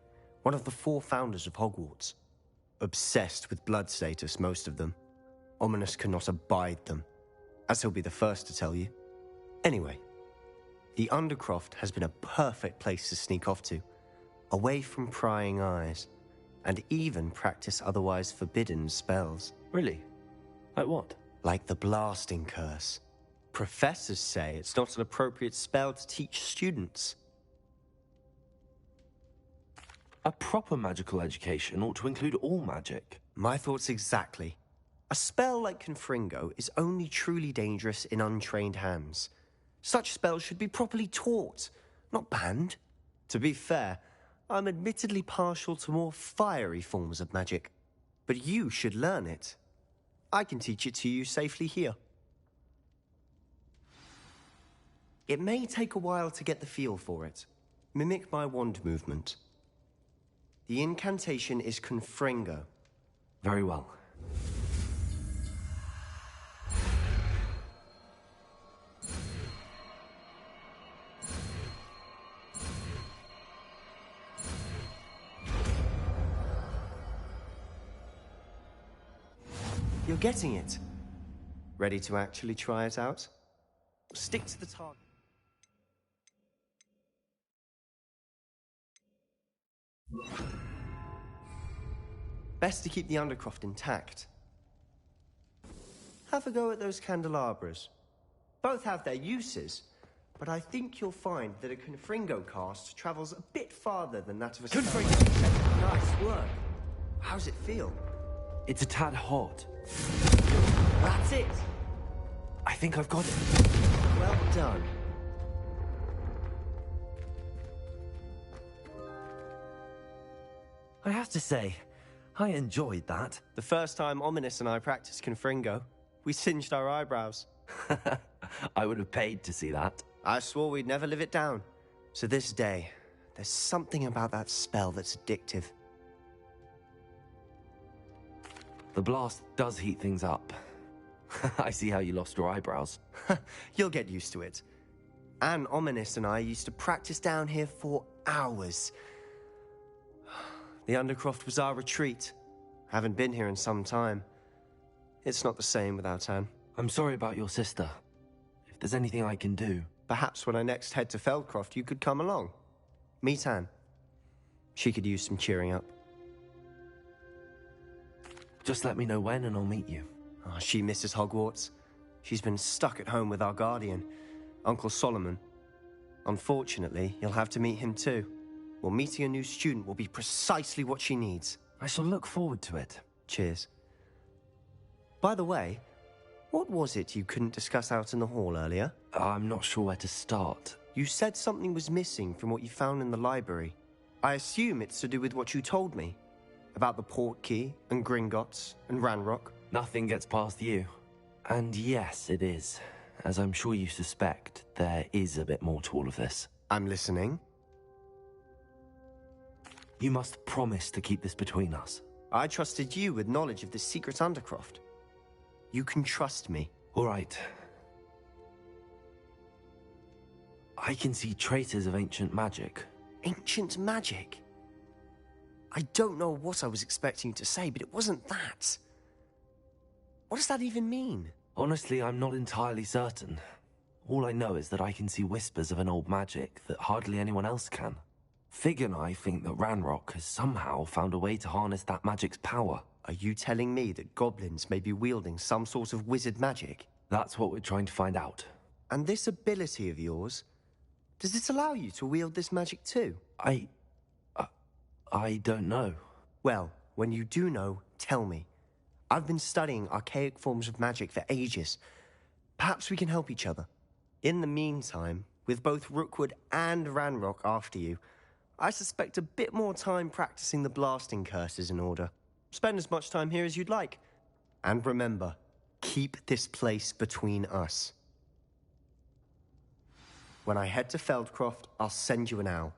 one of the 4 founders of Hogwarts. Obsessed with blood status, most of them. Ominous cannot abide them, as he'll be the first to tell you. Anyway, the Undercroft has been a perfect place to sneak off to, away from prying eyes, and even practice otherwise forbidden spells. Really? Like what? Like the blasting curse. Professors say it's not an appropriate spell to teach students. A proper magical education ought to include all magic. My thoughts exactly. A spell like Confringo is only truly dangerous in untrained hands. Such spells should be properly taught, not banned. To be fair, I'm admittedly partial to more fiery forms of magic, but you should learn it. I can teach it to you safely here. It may take a while to get the feel for it. Mimic my wand movement. The incantation is Confringo. Very well. You're getting it. Ready to actually try it out? Stick to the target. Best to keep the Undercroft intact. Have a go at those candelabras. Both have their uses, but I think you'll find that a Confringo cast travels a bit farther than that of a Confringo. Nice work. How's it feel? It's a tad hot. That's it. I think I've got it. Well done. I have to say, I enjoyed that. The first time Ominous and I practiced Confringo, we singed our eyebrows. I would have paid to see that. I swore we'd never live it down. So this day, there's something about that spell that's addictive. The blast does heat things up. I see how you lost your eyebrows. You'll get used to it. Anne, Ominous and I used to practice down here for hours. The Undercroft was our retreat. Haven't been here in some time. It's not the same without Anne. I'm sorry about your sister. If there's anything I can do... Perhaps when I next head to Feldcroft, you could come along. Meet Anne. She could use some cheering up. Just let me know when and I'll meet you. Oh, she misses Hogwarts. She's been stuck at home with our guardian, Uncle Solomon. Unfortunately, you'll have to meet him too. Well, meeting a new student will be precisely what she needs. I shall look forward to it. Cheers. By the way, what was it you couldn't discuss out in the hall earlier? I'm not sure where to start. You said something was missing from what you found in the library. I assume it's to do with what you told me. About the Portkey, and Gringotts, and Ranrock. Nothing gets past you. And yes, it is. As I'm sure you suspect, there is a bit more to all of this. I'm listening. You must promise to keep this between us. I trusted you with knowledge of this secret Undercroft. You can trust me. All right. I can see traces of ancient magic. Ancient magic? I don't know what I was expecting you to say, but it wasn't that. What does that even mean? Honestly, I'm not entirely certain. All I know is that I can see whispers of an old magic that hardly anyone else can. Fig and I think that Ranrock has somehow found a way to harness that magic's power. Are you telling me that goblins may be wielding some sort of wizard magic? That's what we're trying to find out. And this ability of yours, does it allow you to wield this magic too? I don't know. Well, when you do know, tell me. I've been studying archaic forms of magic for ages. Perhaps we can help each other. In the meantime, with both Rookwood and Ranrock after you, I suspect a bit more time practicing the blasting curse is in order. Spend as much time here as you'd like. And remember, keep this place between us. When I head to Feldcroft, I'll send you an owl.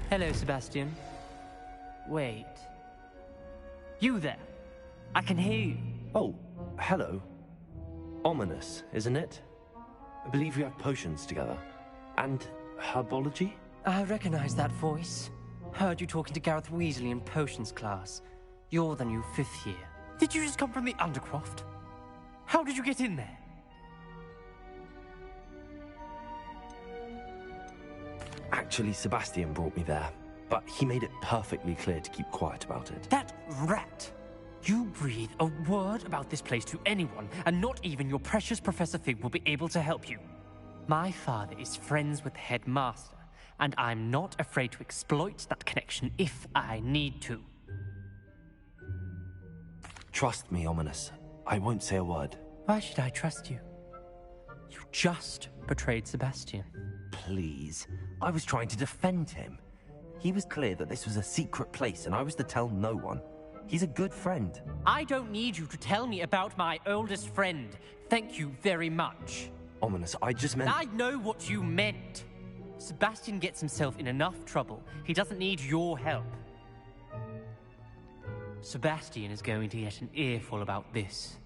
Hello, Sebastian. Wait. You there? I can hear you. Oh, hello. Ominous, isn't it? I believe we have potions together. And herbology? I recognize that voice. Heard you talking to Gareth Weasley in potions class. You're the new 5th year. Did you just come from the Undercroft? How did you get in there? Actually, Sebastian brought me there, but he made it perfectly clear to keep quiet about it. That rat! You breathe a word about this place to anyone, and not even your precious Professor Fig will be able to help you. My father is friends with the headmaster, and I'm not afraid to exploit that connection if I need to. Trust me, Ominous. I won't say a word. Why should I trust you? You just betrayed Sebastian. Please. I was trying to defend him. He was clear that this was a secret place, and I was to tell no one. He's a good friend. I don't need you to tell me about my oldest friend. Thank you very much. Ominous, I just meant... I know what you meant. Sebastian gets himself in enough trouble. He doesn't need your help. Sebastian is going to get an earful about this.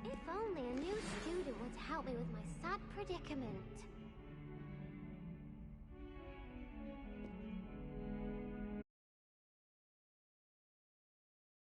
If only a new student would help me with my sad predicament.